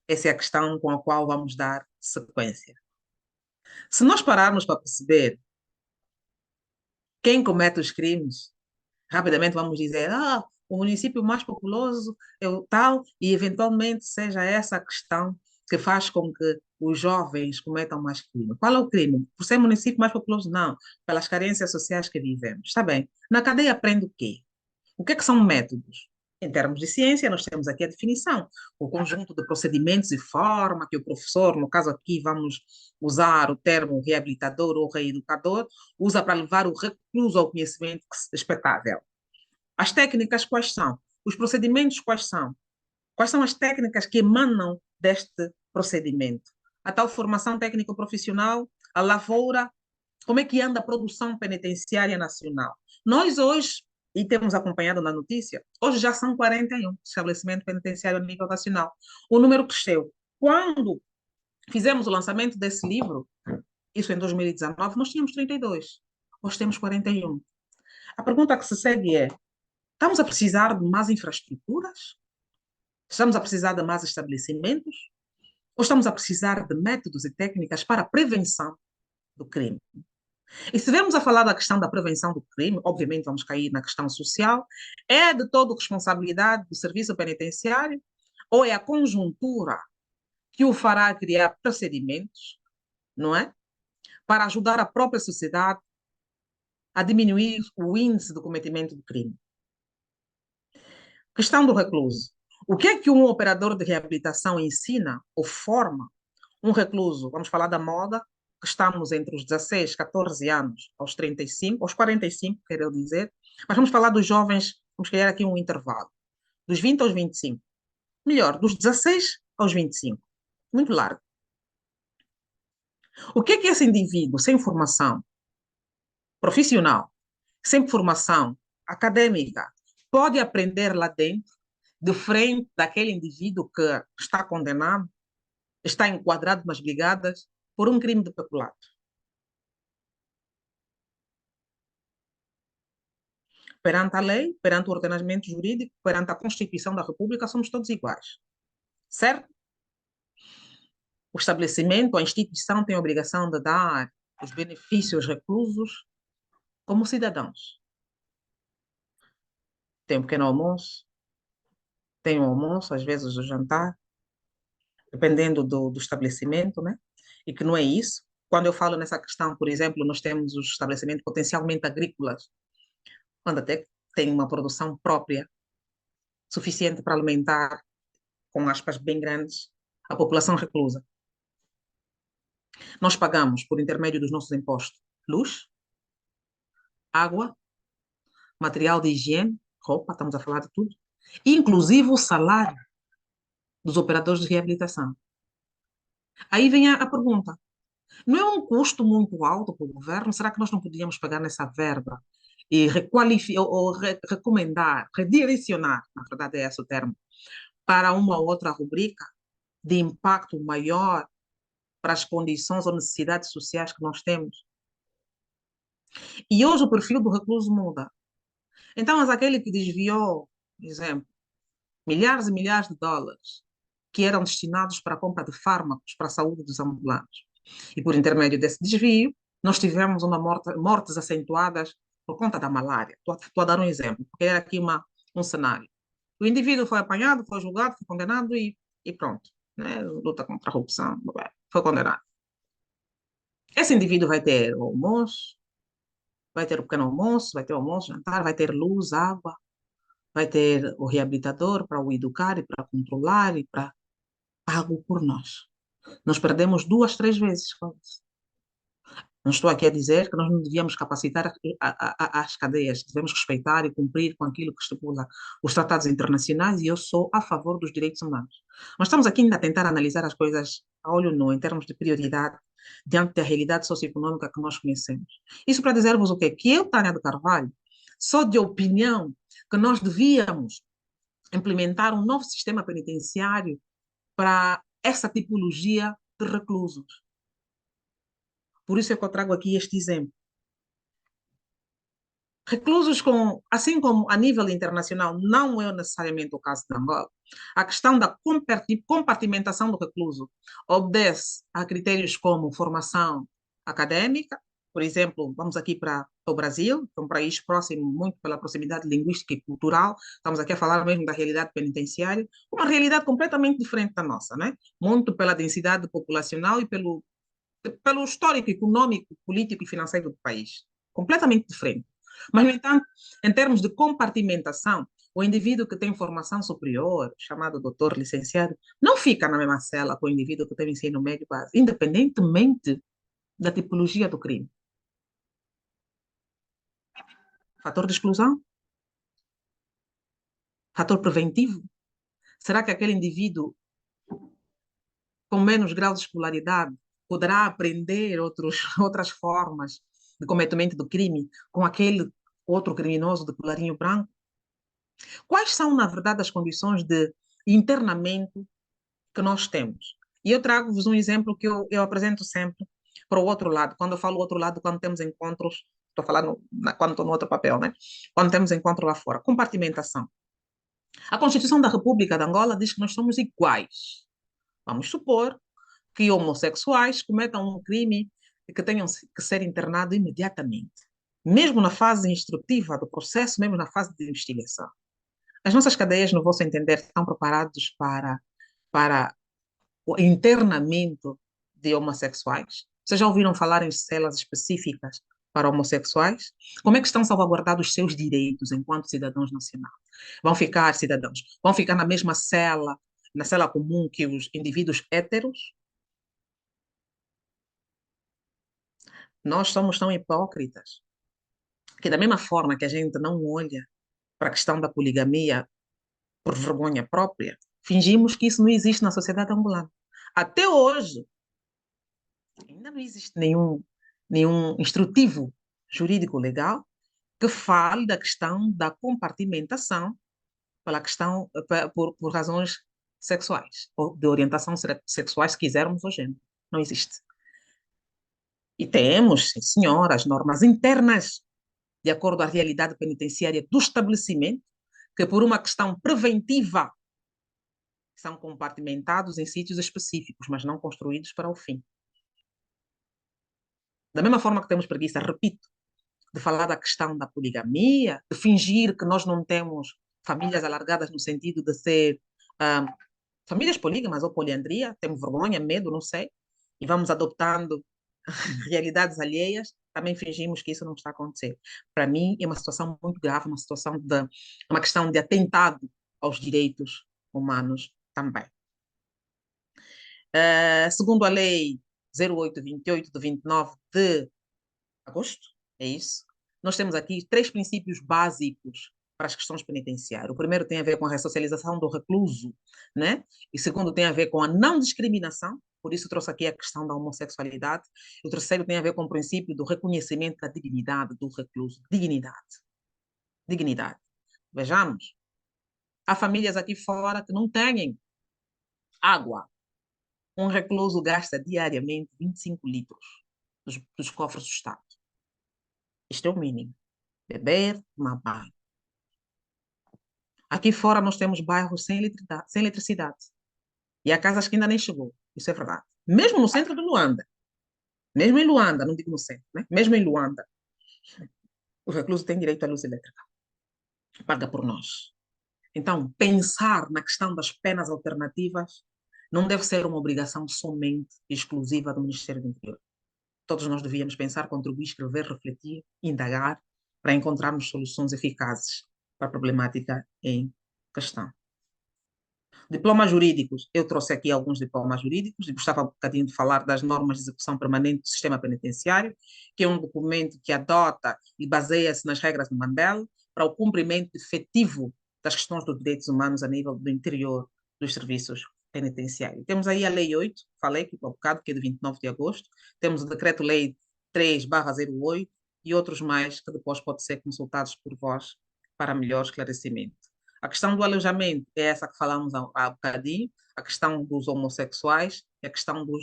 Essa é a questão com a qual vamos dar sequência. Se nós pararmos para perceber quem comete os crimes, rapidamente vamos dizer, o município mais populoso é o tal, e eventualmente seja essa a questão que faz com que os jovens cometam mais crime. Qual é o crime? Por ser município mais populoso? Não. Pelas carências sociais que vivemos. Está bem. Na cadeia aprende o quê? O que é que são métodos? Em termos de ciência, nós temos aqui a definição, o conjunto de procedimentos e forma que o professor, no caso aqui vamos usar o termo reabilitador ou reeducador, usa para levar o recluso ao conhecimento expectável. As técnicas quais são? Os procedimentos quais são? Quais são as técnicas que emanam deste procedimento? A tal formação técnico-profissional, a lavoura, como é que anda a produção penitenciária nacional? Nós hoje, e temos acompanhado na notícia, hoje já são 41 estabelecimentos penitenciários a nível nacional. O número cresceu. Quando fizemos o lançamento desse livro, isso em 2019, nós tínhamos 32. Hoje temos 41. A pergunta que se segue é: estamos a precisar de mais infraestruturas? Estamos a precisar de mais estabelecimentos? Ou estamos a precisar de métodos e técnicas para a prevenção do crime? E se vamos a falar da questão da prevenção do crime, obviamente vamos cair na questão social, é de toda responsabilidade do serviço penitenciário ou é a conjuntura que o fará criar procedimentos, não é? Para ajudar a própria sociedade a diminuir o índice do cometimento do crime. Questão do recluso. O que é que um operador de reabilitação ensina ou forma um recluso? Vamos falar da moda, que estamos entre os 16, 14 anos aos 35, aos 45, quero dizer, mas vamos falar dos jovens, vamos criar aqui um intervalo, dos 20 aos 25. Melhor, dos 16 aos 25. Muito largo. O que é que esse indivíduo sem formação profissional, sem formação acadêmica, pode aprender lá dentro, de frente daquele indivíduo que está condenado, está enquadrado nas brigadas por um crime de peculato? Perante a lei, perante o ordenamento jurídico, perante a Constituição da República, somos todos iguais. Certo? O estabelecimento, a instituição tem a obrigação de dar os benefícios aos reclusos como cidadãos. Tem um pequeno almoço, tem um almoço, às vezes o jantar, dependendo do estabelecimento, né? E que não é isso. Quando eu falo nessa questão, por exemplo, nós temos os estabelecimentos potencialmente agrícolas, quando até tem uma produção própria, suficiente para alimentar, com aspas bem grandes, a população reclusa. Nós pagamos, por intermédio dos nossos impostos, luz, água, material de higiene, roupa, estamos a falar de tudo, inclusive o salário dos operadores de reabilitação. Aí vem a pergunta: não é um custo muito alto para o governo? Será que nós não podíamos pegar nessa verba e recomendar, redirecionar, na verdade é esse o termo, para uma outra rubrica de impacto maior para as condições ou necessidades sociais que nós temos? E hoje o perfil do recluso muda. Então, mas aquele que desviou, por exemplo, milhares e milhares de dólares que eram destinados para a compra de fármacos para a saúde dos ambulantes, e por intermédio desse desvio, nós tivemos mortes acentuadas por conta da malária. Estou a dar um exemplo, porque era aqui um cenário. O indivíduo foi apanhado, foi julgado, foi condenado e pronto. Né? Luta contra a corrupção, foi condenado. Esse indivíduo vai ter o almoço, vai ter o pequeno almoço, vai ter o almoço, jantar, vai ter luz, água, vai ter o reabilitador para o educar e para controlar e para pago por nós. Nós perdemos 2, 3 vezes com isso. Não estou aqui a dizer que nós não devíamos capacitar as cadeias, devemos respeitar e cumprir com aquilo que estipula os tratados internacionais, e eu sou a favor dos direitos humanos. Mas estamos aqui ainda a tentar analisar as coisas a olho nu, em termos de prioridade, diante da realidade socioeconômica que nós conhecemos. Isso para dizer-vos o quê? Que eu, Tânia de Carvalho, sou de opinião que nós devíamos implementar um novo sistema penitenciário para essa tipologia de reclusos. Por isso é que eu trago aqui este exemplo. Reclusos assim como a nível internacional, não é necessariamente o caso de Angola, a questão da compartimentação do recluso obedece a critérios como formação acadêmica. Por exemplo, vamos aqui para o Brasil, que é um país próximo muito pela proximidade linguística e cultural, estamos aqui a falar mesmo da realidade penitenciária, uma realidade completamente diferente da nossa, né? Muito pela densidade populacional e pelo histórico, econômico, político e financeiro do país. Completamente diferente. Mas, no entanto, em termos de compartimentação, O indivíduo que tem formação superior, chamado doutor licenciado, não fica na mesma cela com o indivíduo que tem ensino médio base, independentemente da tipologia do crime. Fator de exclusão? Fator preventivo? Será que aquele indivíduo com menos grau de escolaridade poderá aprender outras formas de cometimento do crime com aquele outro criminoso de colarinho branco? Quais são, na verdade, as condições de internamento que nós temos? E eu trago-vos um exemplo que eu apresento sempre para o outro lado. Quando eu falo outro lado, quando temos encontros, estou falando quando estou no outro papel, né? Quando temos encontro lá fora. Compartimentação. A Constituição da República de Angola diz que nós somos iguais. Vamos supor que homossexuais cometam um crime e que tenham que ser internados imediatamente, mesmo na fase instrutiva do processo, mesmo na fase de investigação. As nossas cadeias, no vosso entender, estão preparados para o internamento de homossexuais? Vocês já ouviram falar em celas específicas para homossexuais? Como é que estão salvaguardados os seus direitos enquanto cidadãos nacionais? Vão ficar cidadãos? Vão ficar na mesma cela, na cela comum que os indivíduos héteros? Nós somos tão hipócritas que, da mesma forma que a gente não olha para a questão da poligamia por vergonha própria, fingimos que isso não existe na sociedade angolana. Até hoje, ainda não existe nenhum instrutivo jurídico legal que fale da questão da compartimentação por razões sexuais, ou de orientação sexual, se quisermos, ou gênero. Não existe. E temos, sim, senhora, as normas internas, de acordo à realidade penitenciária do estabelecimento, que por uma questão preventiva são compartimentados em sítios específicos, mas não construídos para o fim. Da mesma forma que temos preguiça, repito, de falar da questão da poligamia, de fingir que nós não temos famílias alargadas no sentido de ser famílias polígamas ou poliandria, temos vergonha, medo, não sei, e vamos adotando realidades alheias, também fingimos que isso não está acontecendo. Para mim, é uma situação muito grave, uma questão de atentado aos direitos humanos também. Segundo a lei 0828 de 29 de agosto, é isso, nós temos aqui 3 princípios básicos para as questões penitenciárias. O primeiro tem a ver com a ressocialização do recluso, né? E o segundo tem a ver com a não discriminação, por isso trouxe aqui a questão da homossexualidade. O terceiro tem a ver com o princípio do reconhecimento da dignidade do recluso. Dignidade. Dignidade. Vejamos, há famílias aqui fora que não têm água. Um recluso gasta diariamente 25 litros dos cofres do Estado. Isto é o mínimo. Beber, tomar banho. Aqui fora nós temos bairros sem eletricidade. E há casas que ainda nem chegou. Isso é verdade. Mesmo no centro de Luanda. Mesmo em Luanda, não digo no centro, né? Mesmo em Luanda, o recluso tem direito à luz elétrica. Paga por nós. Então, pensar na questão das penas alternativas não deve ser uma obrigação somente exclusiva do Ministério do Interior. Todos nós devíamos pensar, contribuir, escrever, refletir, indagar, para encontrarmos soluções eficazes para a problemática em questão. Diplomas jurídicos, eu trouxe aqui alguns diplomas jurídicos e gostava um bocadinho de falar das normas de execução permanente do sistema penitenciário, que é um documento que adota e baseia-se nas regras de Mandela para o cumprimento efetivo das questões dos direitos humanos a nível do interior dos serviços penitenciários. Temos aí a Lei 8, falei aqui há um bocado, que é de 29 de agosto, temos o Decreto-Lei 3/08 e outros mais que depois podem ser consultados por vós para melhor esclarecimento. A questão do alojamento é essa que falamos há bocadinho, a questão dos homossexuais e a questão do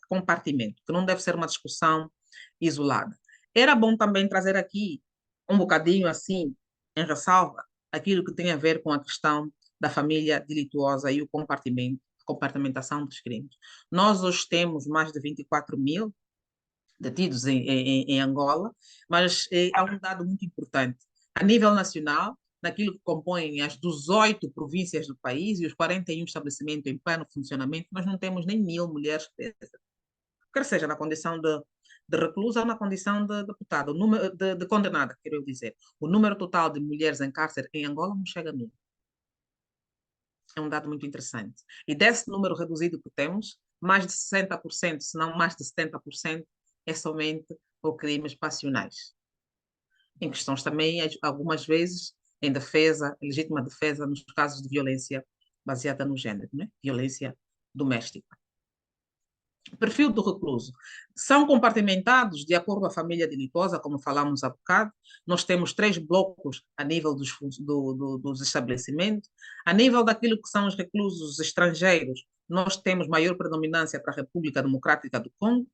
compartimento, que não deve ser uma discussão isolada. Era bom também trazer aqui um bocadinho assim, em ressalva, aquilo que tem a ver com a questão da família delituosa e a compartimentação dos crimes. Nós hoje temos mais de 24 mil detidos em Angola, mas há um dado muito importante. A nível nacional, naquilo que compõem as 18 províncias do país e os 41 estabelecimentos em pleno funcionamento, nós não temos nem 1000 mulheres presas. Quer seja na condição de reclusa na condição de deputada, o número de condenada, quero dizer. O número total de mulheres em cárcere em Angola não chega a 1000. É um dado muito interessante. E desse número reduzido que temos, mais de 60%, se não mais de 70%, é somente por crimes passionais. Em questões também, algumas vezes, em defesa, legítima defesa, nos casos de violência baseada no género, né? Violência doméstica. O perfil do recluso. São compartimentados de acordo com a família delitosa, como falamos há bocado. Nós temos 3 blocos a nível dos estabelecimentos. A nível daquilo que são os reclusos estrangeiros, nós temos maior predominância para a República Democrática do Congo.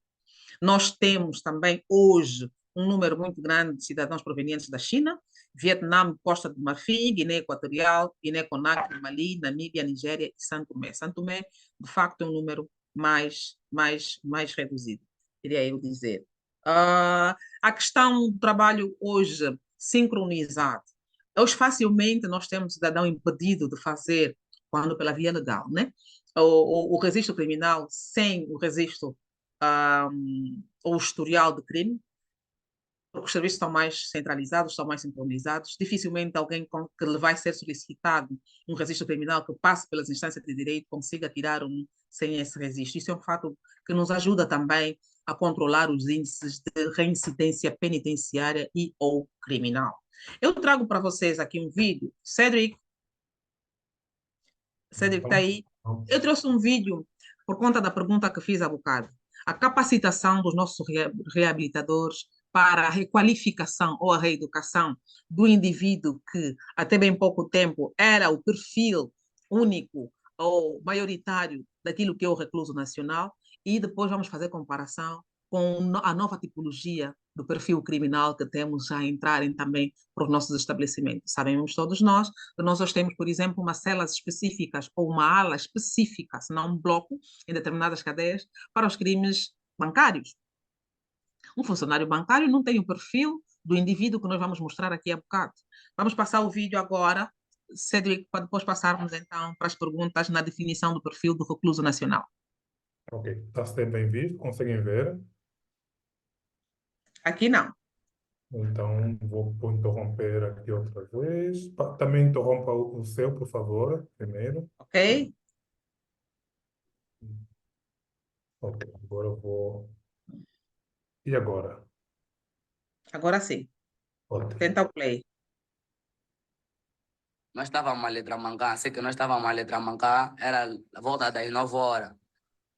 Nós temos também, hoje, um número muito grande de cidadãos provenientes da China, Vietnã, Costa do Marfim, Guiné Equatorial, Guiné-Conakry, Mali, Namíbia, Nigéria e Santo Tomé. Santo Tomé, de facto, é um número mais reduzido, queria eu dizer. A questão do trabalho hoje sincronizado. Hoje, facilmente, nós temos cidadão impedido de fazer, quando pela via legal, né? O registro criminal sem o registro ou historial de crime, porque os serviços estão mais centralizados, estão mais sincronizados. Dificilmente alguém que lhe vai ser solicitado um registro criminal que passe pelas instâncias de direito consiga tirar um sem esse registro. Isso é um fato que nos ajuda também a controlar os índices de reincidência penitenciária e ou criminal. Eu trago para vocês aqui um vídeo. Cédric está aí. Eu trouxe um vídeo por conta da pergunta que fiz há bocado. A capacitação dos nossos reabilitadores para a requalificação ou a reeducação do indivíduo que até bem pouco tempo era o perfil único ou maioritário daquilo que é o recluso nacional, e depois vamos fazer comparação com a nova tipologia do perfil criminal que temos a entrarem também para os nossos estabelecimentos. Sabemos todos nós que nós hoje temos, por exemplo, umas celas específicas ou uma ala específica, se não um bloco, em determinadas cadeias, para os crimes bancários. Um funcionário bancário não tem o perfil do indivíduo que nós vamos mostrar aqui a bocado. Vamos passar o vídeo agora, Cédric, para depois passarmos então para as perguntas na definição do perfil do recluso nacional. Ok, está a ser bem visto, conseguem ver? Aqui não. Então, vou interromper aqui outra vez. Também interrompa o seu, por favor, primeiro. Ok? Ok, agora eu vou. E agora? Agora sim. Ótimo. Tenta o play. Nós estávamos a Letramancar, sei que nós estávamos a Letramancar, era a volta das 9 horas.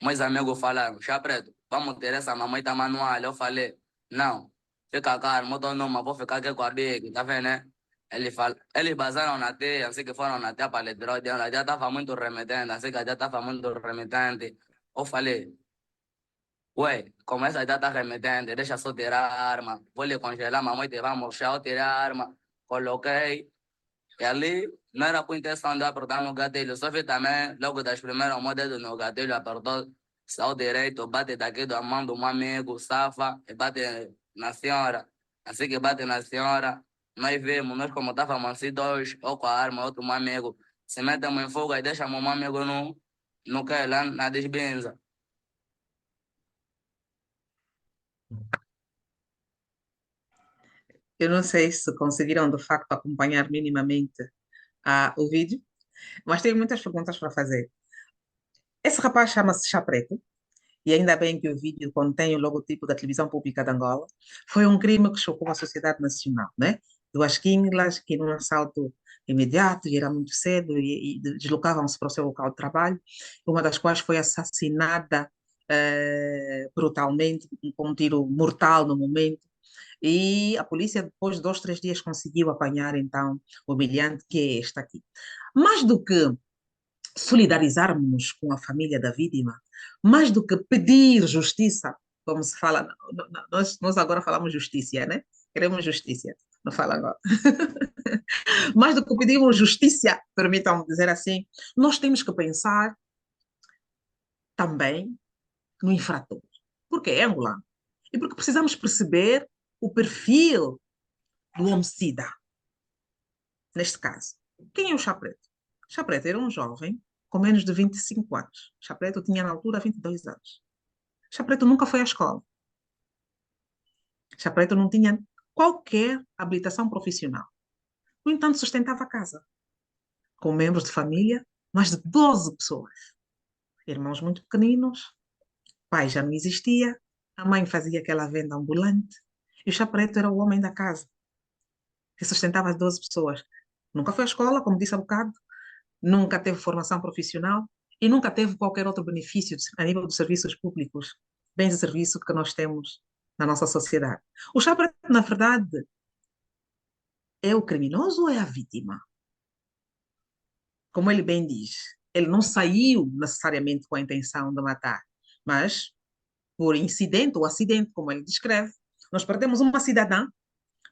Meus amigos falaram, Chá Preto, vamos ter essa mamãe manual. Eu falei, não, fica calmo, eu tô numa, vou ficar aqui com a Big, tá vendo, né? Eles basaram na teia, assim que foram na teia para Letroide, ela já estava muito remetente, assim que já estava muito remetente. Eu falei, ué, como essa já está remetente, deixa só tirar a arma, vou lhe congelar, mamãe te vai murchar, eu tirei a arma, coloquei. E ali não era com intenção de apertar no gatilho, só vi também, logo das primeiras moedas no gatilho, apertou, saiu direito, bate daqui da mão do meu amigo, safa, e bate na senhora. Assim que bate na senhora, nós vimos, nós como estávamos assim, 2, eu com a arma, outro meu amigo, se metemos em fuga e deixamos o meu amigo no que lá na desbenza. Eu não sei se conseguiram, de facto, acompanhar minimamente o vídeo, mas tenho muitas perguntas para fazer. Esse rapaz chama-se Chá Preto, e ainda bem que o vídeo contém o logotipo da televisão pública de Angola. Foi um crime que chocou a sociedade nacional, né? Duas químilas que num assalto imediato, e era muito cedo, e deslocavam-se para o seu local de trabalho, uma das quais foi assassinada brutalmente, com um tiro mortal no momento. E a polícia, depois de 2, 3 dias, conseguiu apanhar, então, o humilhante, que é este aqui. Mais do que solidarizarmos com a família da vítima, mais do que pedir justiça, como se fala, nós agora falamos justiça, né? Queremos justiça, não fala agora. Mais do que pedirmos justiça, permitam-me dizer assim, nós temos que pensar também no infrator. Porque é angolano. E porque precisamos perceber o perfil do homicida, neste caso. Quem é o Chá Preto? Chá Preto era um jovem com menos de 25 anos. Chá Preto tinha na altura 22 anos. Chá Preto nunca foi à escola. Chá Preto não tinha qualquer habilitação profissional. No entanto, sustentava a casa, com membros de família, mais de 12 pessoas. Irmãos muito pequeninos, pai já não existia, a mãe fazia aquela venda ambulante, e o Chá Preto era o homem da casa, que sustentava as 12 pessoas. Nunca foi à escola, como disse há bocado, nunca teve formação profissional e nunca teve qualquer outro benefício a nível dos serviços públicos, bens de serviço que nós temos na nossa sociedade. O Chá Preto, na verdade, é o criminoso ou é a vítima? Como ele bem diz, ele não saiu necessariamente com a intenção de matar, mas por incidente ou acidente, como ele descreve, nós perdemos uma cidadã,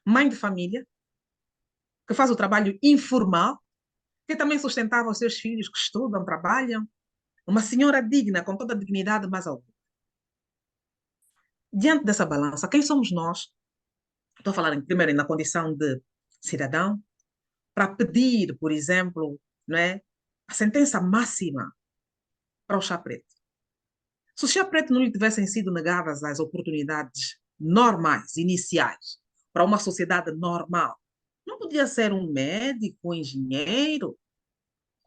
mãe de família, que faz o trabalho informal, que também sustentava os seus filhos que estudam, trabalham, uma senhora digna, com toda a dignidade, mas alguma. Diante dessa balança, quem somos nós? Estou a falar primeiro na condição de cidadão, para pedir, por exemplo, não é, a sentença máxima para o Chá Preto. Se o Chá Preto não lhe tivessem sido negadas as oportunidades normais, iniciais, para uma sociedade normal, não podia ser um médico, um engenheiro,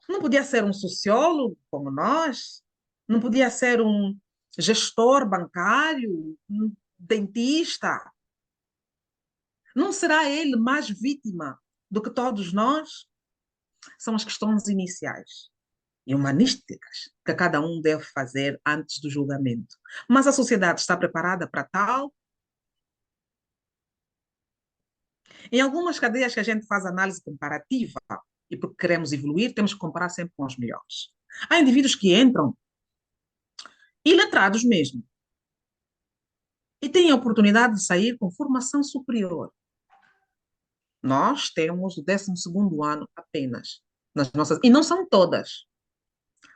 não podia ser um sociólogo como nós, não podia ser um gestor bancário, um dentista. Não será ele mais vítima do que todos nós? São as questões iniciais e humanísticas que cada um deve fazer antes do julgamento. Mas a sociedade está preparada para tal? Em algumas cadeias que a gente faz análise comparativa, e porque queremos evoluir, temos que comparar sempre com os melhores. Há indivíduos que entram, iletrados mesmo, e têm a oportunidade de sair com formação superior. Nós temos o 12º ano apenas nas nossas, e não são todas.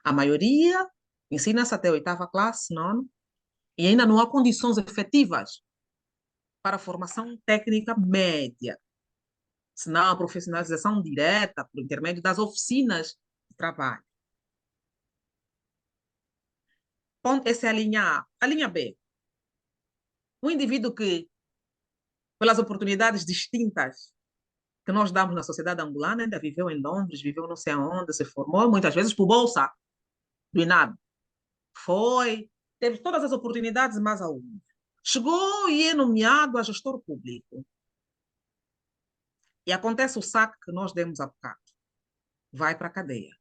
A maioria ensina-se até a 8ª classe, nono, e ainda não há condições efetivas para a formação técnica média, senão a profissionalização direta por intermédio das oficinas de trabalho. Essa é a linha A. A linha B. O indivíduo que, pelas oportunidades distintas que nós damos na sociedade angolana, ainda viveu em Londres, viveu não sei aonde, se formou, muitas vezes por bolsa, do INAB. Foi, teve todas as oportunidades, mais alguma. Chegou e é nomeado a gestor público. E acontece o saque que nós demos há bocado. Vai para a cadeia.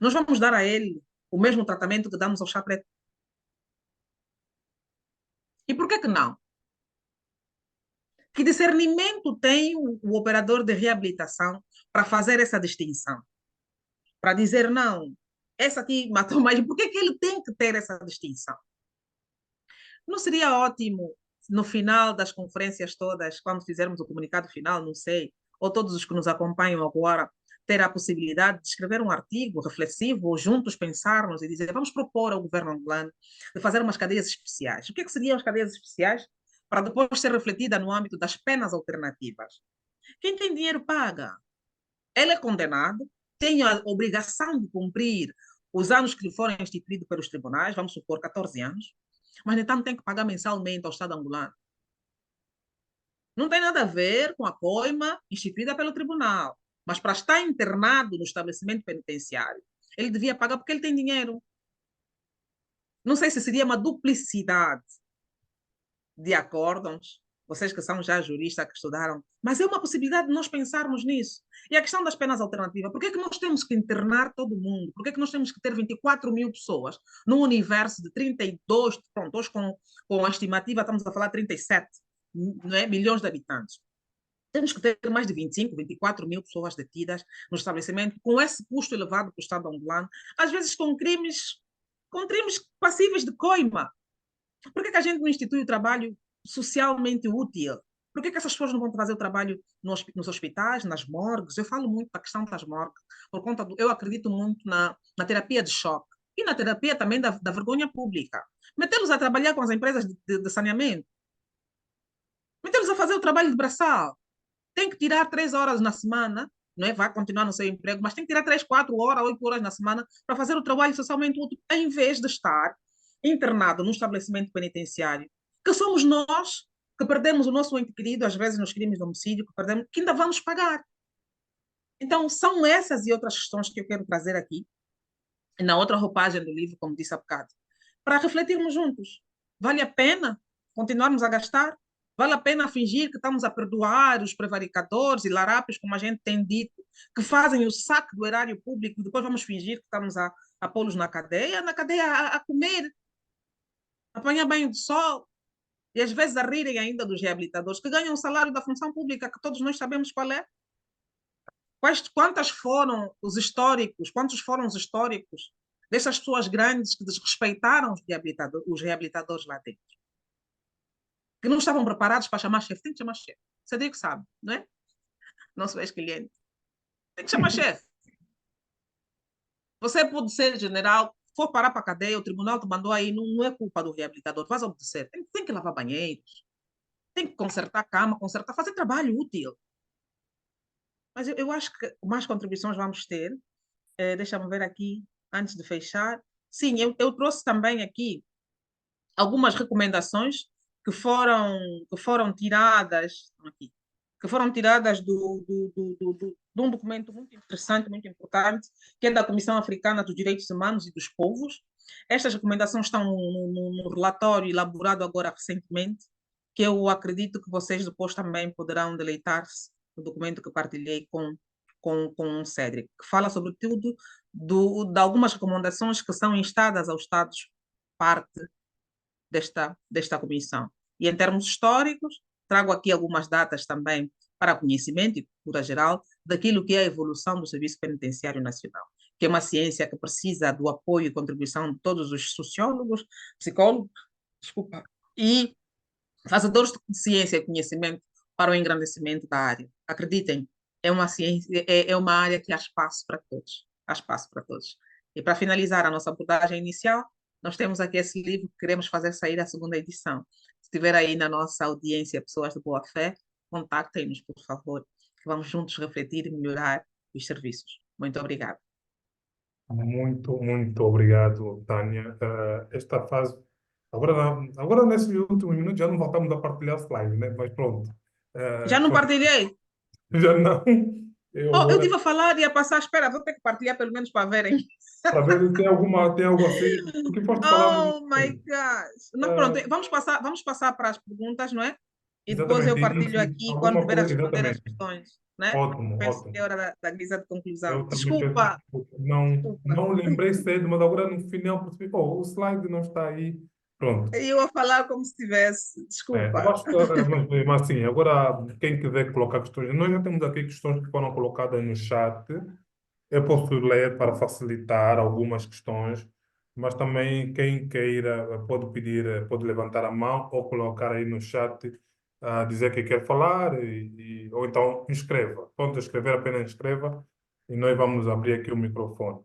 Nós vamos dar a ele o mesmo tratamento que damos ao Chá Preto. E por que não? Que discernimento tem o operador de reabilitação para fazer essa distinção? Para dizer, não, essa aqui matou mais. Por que ele tem que ter essa distinção? Não seria ótimo, no final das conferências todas, quando fizermos o comunicado final, não sei, ou todos os que nos acompanham agora, ter a possibilidade de escrever um artigo reflexivo, ou juntos pensarmos e dizer, vamos propor ao governo angolano de fazer umas cadeias especiais. O que seriam as cadeias especiais? Para depois ser refletida no âmbito das penas alternativas. Quem tem dinheiro paga. Ele é condenado, tem a obrigação de cumprir os anos que lhe foram instituídos pelos tribunais, vamos supor 14 anos, mas, no entanto, tem que pagar mensalmente ao Estado angolano. Não tem nada a ver com a coima instituída pelo tribunal, mas para estar internado no estabelecimento penitenciário, ele devia pagar porque ele tem dinheiro. Não sei se seria uma duplicidade de acórdãos, vocês que são já juristas, que estudaram, mas é uma possibilidade de nós pensarmos nisso. E a questão das penas alternativas, por que é que nós temos que internar todo mundo? Por que é que nós temos que ter 24 mil pessoas num universo de 32, pronto, hoje com a estimativa estamos a falar 37 não é, milhões de habitantes. Temos que ter mais de 25, 24 mil pessoas detidas no estabelecimento, com esse custo elevado para o Estado angolano, às vezes com crimes passíveis de coima. Por que a gente não institui o trabalho socialmente útil? Por que essas pessoas não vão fazer o trabalho nos hospitais, nas morgues? Eu falo muito da questão das morgues, por conta eu acredito muito na terapia de choque e na terapia também da vergonha pública. Metê-los a trabalhar com as empresas de saneamento. Metê-los a fazer o trabalho de braçal. Tem que tirar 3 horas na semana, não é? Vai continuar no seu emprego, mas tem que tirar 3, 4 horas, 8 horas na semana para fazer o trabalho socialmente útil, em vez de estar internado num estabelecimento penitenciário que somos nós que perdemos o nosso ente querido, às vezes nos crimes de homicídio, que perdemos, que ainda vamos pagar. Então, são essas e outras questões que eu quero trazer aqui, na outra roupagem do livro, como disse há bocado, para refletirmos juntos. Vale a pena continuarmos a gastar? Vale a pena fingir que estamos a perdoar os prevaricadores e larápios, como a gente tem dito, que fazem o saque do erário público e depois vamos fingir que estamos a pô-los na cadeia a comer, a apanhar banho de sol, e às vezes a rirem ainda dos reabilitadores, que ganham o salário da função pública, que todos nós sabemos qual é. Quantos foram os históricos dessas pessoas grandes que desrespeitaram os reabilitadores lá dentro? Que não estavam preparados para chamar chefe. Tem que chamar chefe. Cedrico sabe, não é? Nosso ex-cliente. Tem que chamar chefe. Você pode ser general, for parar para a cadeia, o tribunal te mandou aí, não é culpa do reabilitador, faz obedecer. Tem que lavar banheiros, tem que consertar a cama, fazer trabalho útil. Mas eu acho que mais contribuições vamos ter. Deixa-me ver aqui, antes de fechar. Sim, eu trouxe também aqui algumas recomendações que foram tiradas aqui, que foram tiradas de um documento muito interessante, muito importante, que é da Comissão Africana dos Direitos Humanos e dos Povos. Estas recomendações estão no relatório elaborado agora recentemente, que eu acredito que vocês depois também poderão deleitar-se no documento que partilhei com o Cédric, que fala sobretudo de algumas recomendações que são instadas aos Estados parte desta comissão. E em termos históricos, trago aqui algumas datas também para conhecimento e cultura geral daquilo que é a evolução do Serviço Penitenciário Nacional, que é uma ciência que precisa do apoio e contribuição de todos os sociólogos, psicólogos, e fazedores de ciência e conhecimento para o engrandecimento da área. Acreditem, é uma ciência, é uma área que há espaço para todos. Há espaço para todos. E para finalizar a nossa abordagem inicial, nós temos aqui esse livro que queremos fazer sair a segunda edição. Se tiver aí na nossa audiência pessoas de boa fé, contactem-nos, por favor, que vamos juntos refletir e melhorar os serviços. Muito obrigada. Muito, muito obrigado, Tânia. Esta fase, agora nesses últimos minutos já não voltamos a partilhar slide, né? Mas pronto. Já não partilhei? Já não. Eu Eu agora, estive a falar e a passar, espera, vou ter que partilhar pelo menos para verem. para ver se tem algo assim. O que foste falando? Oh my gosh! Não, pronto, vamos passar para as perguntas, não é? E depois eu Exatamente. partilho Início, aqui quando alguma tiver a coisa, responder as exatamente. questões, né? Ótimo, Penso que é ótimo. hora da guisa de conclusão. Eu também peço Desculpa, desculpa. desculpa. Não lembrei cedo, mas agora no final percebi, oh, o slide não está aí. Pronto. Eu a falar como se tivesse. Eu Desculpa. acho que, mas assim, agora quem quiser colocar questões, nós já temos aqui questões que foram colocadas no chat. Eu posso ler para facilitar algumas questões, mas também quem queira pode pedir, pode levantar a mão ou colocar aí no chat, dizer que quer falar ou então escreva. Pronto, escrever apenas escreva e nós vamos abrir aqui o microfone.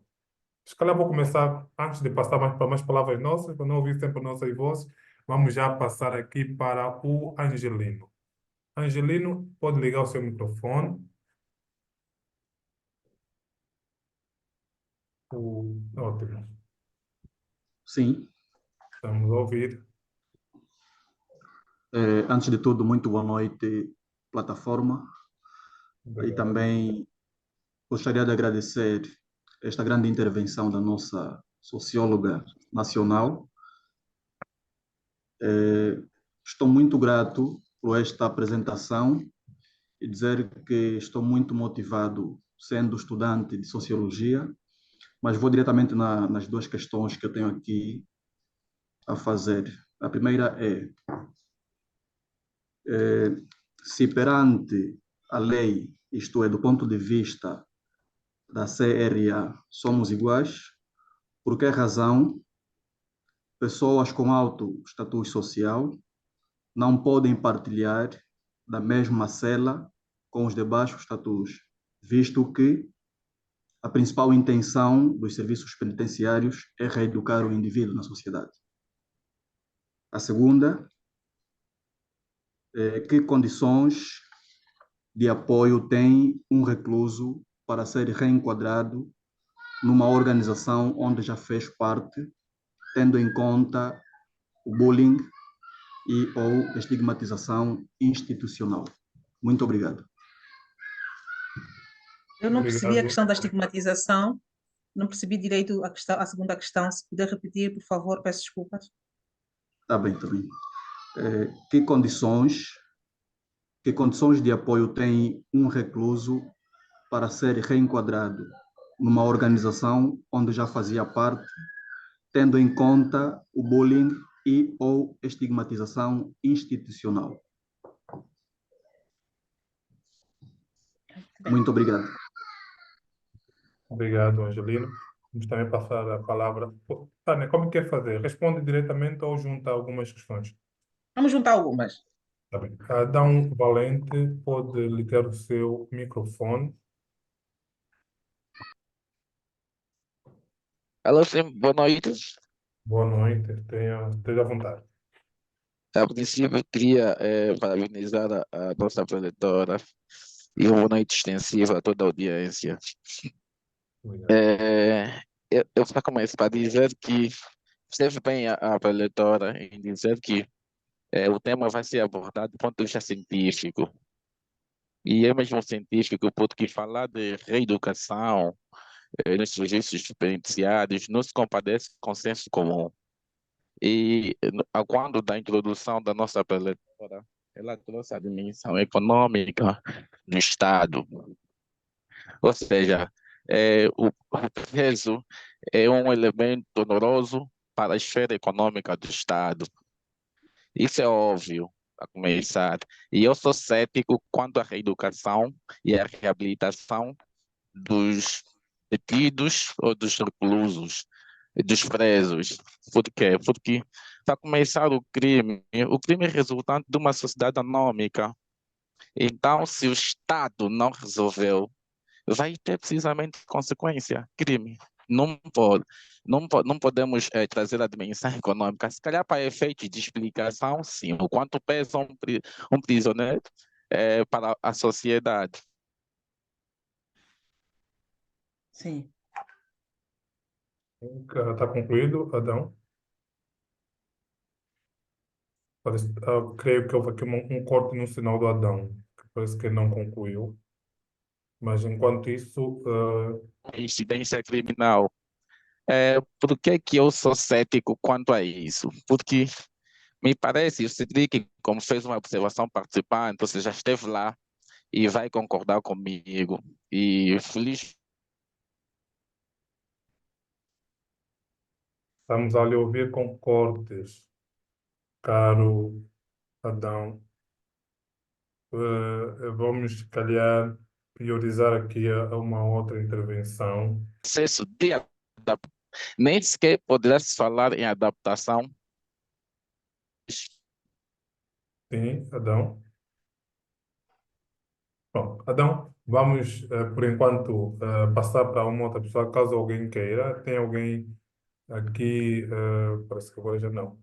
Se calhar vou começar, antes de passar mais para mais palavras nossas, para não ouvir sempre nossas vozes, vamos já passar aqui para o Angelino. Angelino, pode ligar o seu microfone. Ótimo, Sim. estamos a ouvir. Antes de tudo, muito boa noite, plataforma. E Obrigado. também gostaria de agradecer esta grande intervenção da nossa socióloga nacional. Estou muito grato por esta apresentação e dizer que estou muito motivado, sendo estudante de sociologia, mas vou diretamente nas duas questões que eu tenho aqui a fazer. A primeira é se perante a lei, isto é, do ponto de vista da CRA, somos iguais, por que razão pessoas com alto status social não podem partilhar da mesma cela com os de baixo status, visto que a principal intenção dos serviços penitenciários é reeducar o indivíduo na sociedade. A segunda, que condições de apoio tem um recluso para ser reenquadrado numa organização onde já fez parte, tendo em conta o bullying e ou estigmatização institucional. Muito obrigado. Eu não percebi a Obrigado. questão da estigmatização, não percebi direito a segunda questão. Se puder repetir, por favor, peço desculpas. Está bem, está bem. Que condições de apoio tem um recluso para ser reenquadrado numa organização onde já fazia parte, tendo em conta o bullying e ou estigmatização institucional? Muito obrigado. Obrigado, Angelino. Vamos também passar a palavra. Tânia, como quer fazer? Responde diretamente ou junta algumas questões? Vamos juntar algumas. Tá bem. Adão Valente, pode ligar o seu microfone. Alô, sim, boa noite. Boa noite, esteja à vontade. A princípio, eu queria parabenizar a nossa preletora e uma boa noite extensiva a toda a audiência. Obrigado. Eu só começo para dizer que esteve bem a preletora em dizer que o tema vai ser abordado do ponto de vista científico. E é mesmo científico, porque falar de reeducação nos serviços penitenciários não se compadece com senso comum. E quando da introdução da nossa preletora, ela trouxe a dimensão econômica do Estado. Ou seja, o peso é um elemento oneroso para a esfera econômica do Estado. Isso é óbvio, a começar. E eu sou cético quanto à reeducação e à reabilitação dos detidos ou dos reclusos, dos presos. Por quê? Porque, para começar o crime é resultante de uma sociedade anômica. Então, se o Estado não resolveu, vai ter precisamente consequência, crime. Não podemos trazer a dimensão econômica. Se calhar, para efeitos de explicação, sim, o quanto pesa um prisioneiro para a sociedade. Sim. Está concluído, Adão? Creio que houve aqui um corte no sinal do Adão, que parece que não concluiu. Mas, enquanto isso, Incidência criminal. Por que eu sou cético quanto a isso? Porque me parece, o Cedric, como fez uma observação participante, você já esteve lá e vai concordar comigo. E feliz. estamos a lhe ouvir com cortes, caro Adão. Vamos, se calhar, priorizar aqui a uma outra intervenção. Processo de adaptação. Nem sequer poderá se falar em adaptação. Sim, Adão. Bom, Adão, vamos, por enquanto, passar para uma outra pessoa, caso alguém queira. Tem alguém aqui, parece que agora já não.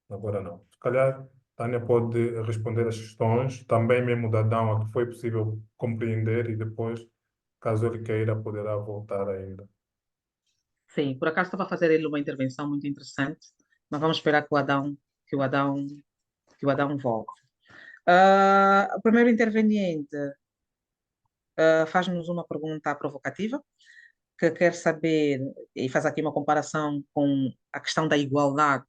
Agora não. Se calhar, Tânia pode responder as questões, também mesmo da Adão, a que foi possível compreender e depois, caso ele queira, poderá voltar ainda. Sim, por acaso estava a fazer ele uma intervenção muito interessante, mas vamos esperar que o Adão volte. O primeiro interveniente faz-nos uma pergunta provocativa, que quer saber, e faz aqui uma comparação com a questão da igualdade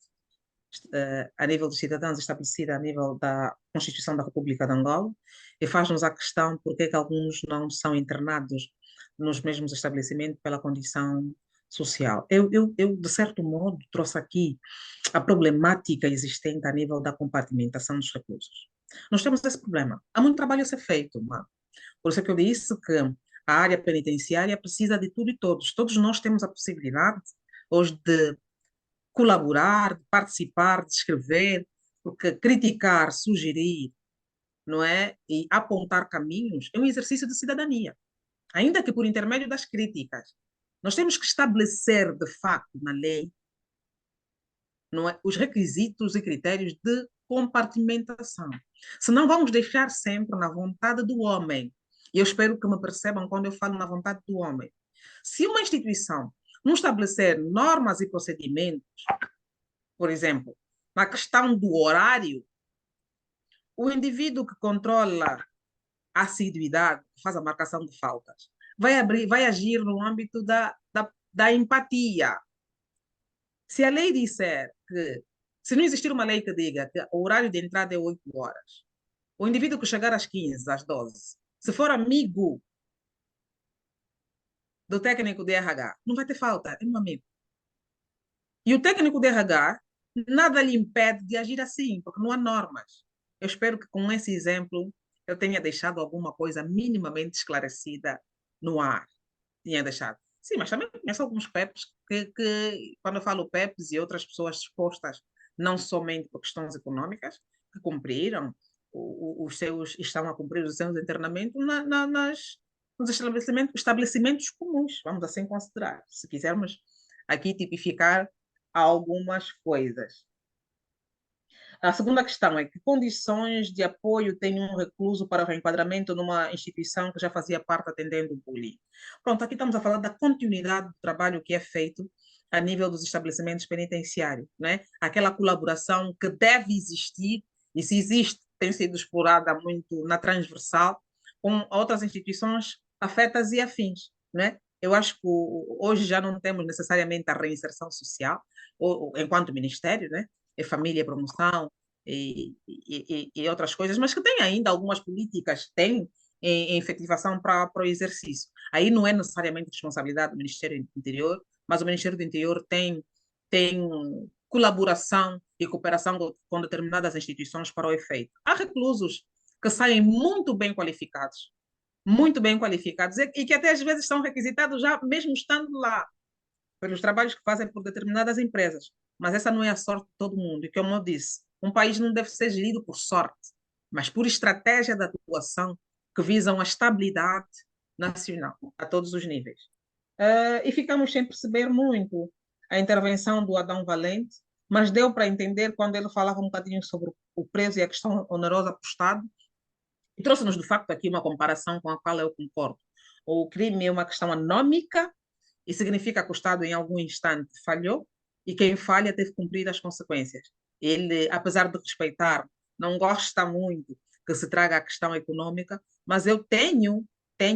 a nível dos cidadãos estabelecida a nível da Constituição da República de Angola, e faz-nos a questão por que é que alguns não são internados nos mesmos estabelecimentos pela condição social. Eu, de certo modo, trouxe aqui a problemática existente a nível da compartimentação dos recursos. Nós temos esse problema. Há muito trabalho a ser feito, mano. Por isso é que eu disse que a área penitenciária precisa de tudo e todos. Todos nós temos a possibilidade hoje de colaborar, de participar, de escrever, porque criticar, sugerir, não é? E apontar caminhos é um exercício de cidadania. Ainda que por intermédio das críticas. Nós temos que estabelecer, de facto, na lei, não é, os requisitos e critérios de compartimentação. Senão vamos deixar sempre na vontade do homem. E eu espero que me percebam quando eu falo na vontade do homem. Se uma instituição não estabelecer normas e procedimentos, por exemplo, na questão do horário o indivíduo que controla a assiduidade, que faz a marcação de faltas, vai agir no âmbito da empatia. Se a lei disser que, se não existir uma lei que diga que o horário de entrada é 8 horas, o indivíduo que chegar às 15, às 12, se for amigo do técnico de RH, não vai ter falta, é um amigo. E o técnico de RH, nada lhe impede de agir assim, porque não há normas. Eu espero que com esse exemplo eu tenha deixado alguma coisa minimamente esclarecida no ar. Tinha deixado. Sim, mas também conheço alguns PEPs que, quando eu falo PEPs e outras pessoas expostas, não somente por questões econômicas, que cumpriram os seus, estão a cumprir os seus internamentos nos estabelecimentos comuns, vamos assim considerar, se quisermos aqui tipificar algumas coisas. A segunda questão é que condições de apoio tem um recluso para o reenquadramento numa instituição que já fazia parte atendendo o bullying. Pronto, aqui estamos a falar da continuidade do trabalho que é feito a nível dos estabelecimentos penitenciários, né? Aquela colaboração que deve existir, e se existe, tem sido explorada muito na transversal, com outras instituições afetas e afins, né? Eu acho que hoje já não temos necessariamente a reinserção social, enquanto ministério, né? É família, promoção e outras coisas, mas que tem ainda algumas políticas, tem em efetivação para o exercício. Aí não é necessariamente responsabilidade do Ministério do Interior, mas o Ministério do Interior tem colaboração e cooperação com determinadas instituições para o efeito. Há reclusos que saem muito bem qualificados, e que até às vezes são requisitados já mesmo estando lá, pelos trabalhos que fazem por determinadas empresas. Mas essa não é a sorte de todo mundo. E como eu disse, um país não deve ser gerido por sorte, mas por estratégia de atuação que visam a estabilidade nacional a todos os níveis. E ficamos sem perceber muito a intervenção do Adão Valente, mas deu para entender quando ele falava um bocadinho sobre o preço e a questão onerosa para o Estado, e trouxe-nos, de facto, aqui uma comparação com a qual eu concordo. O crime é uma questão anômica, e significa que o Estado, em algum instante, falhou, e quem falha teve que cumprir as consequências. Ele, apesar de respeitar, não gosta muito que se traga a questão econômica, mas eu tenho,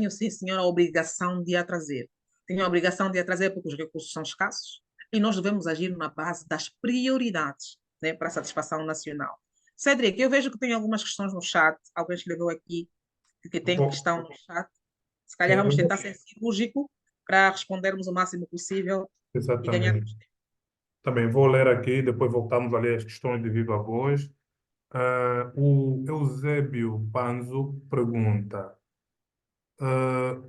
sim, senhor, a obrigação de a trazer. Tenho a obrigação de a trazer porque os recursos são escassos e nós devemos agir na base das prioridades, né, para a satisfação nacional. Cédric, eu vejo que tem algumas questões no chat, alguém escreveu aqui que tem questão no chat. Se calhar Sim, vamos tentar ser cirúrgico para respondermos o máximo possível e ganharmos exatamente. tempo. Também vou ler aqui, depois voltamos a ler as questões de viva voz. O Eusébio Panzo pergunta: ah,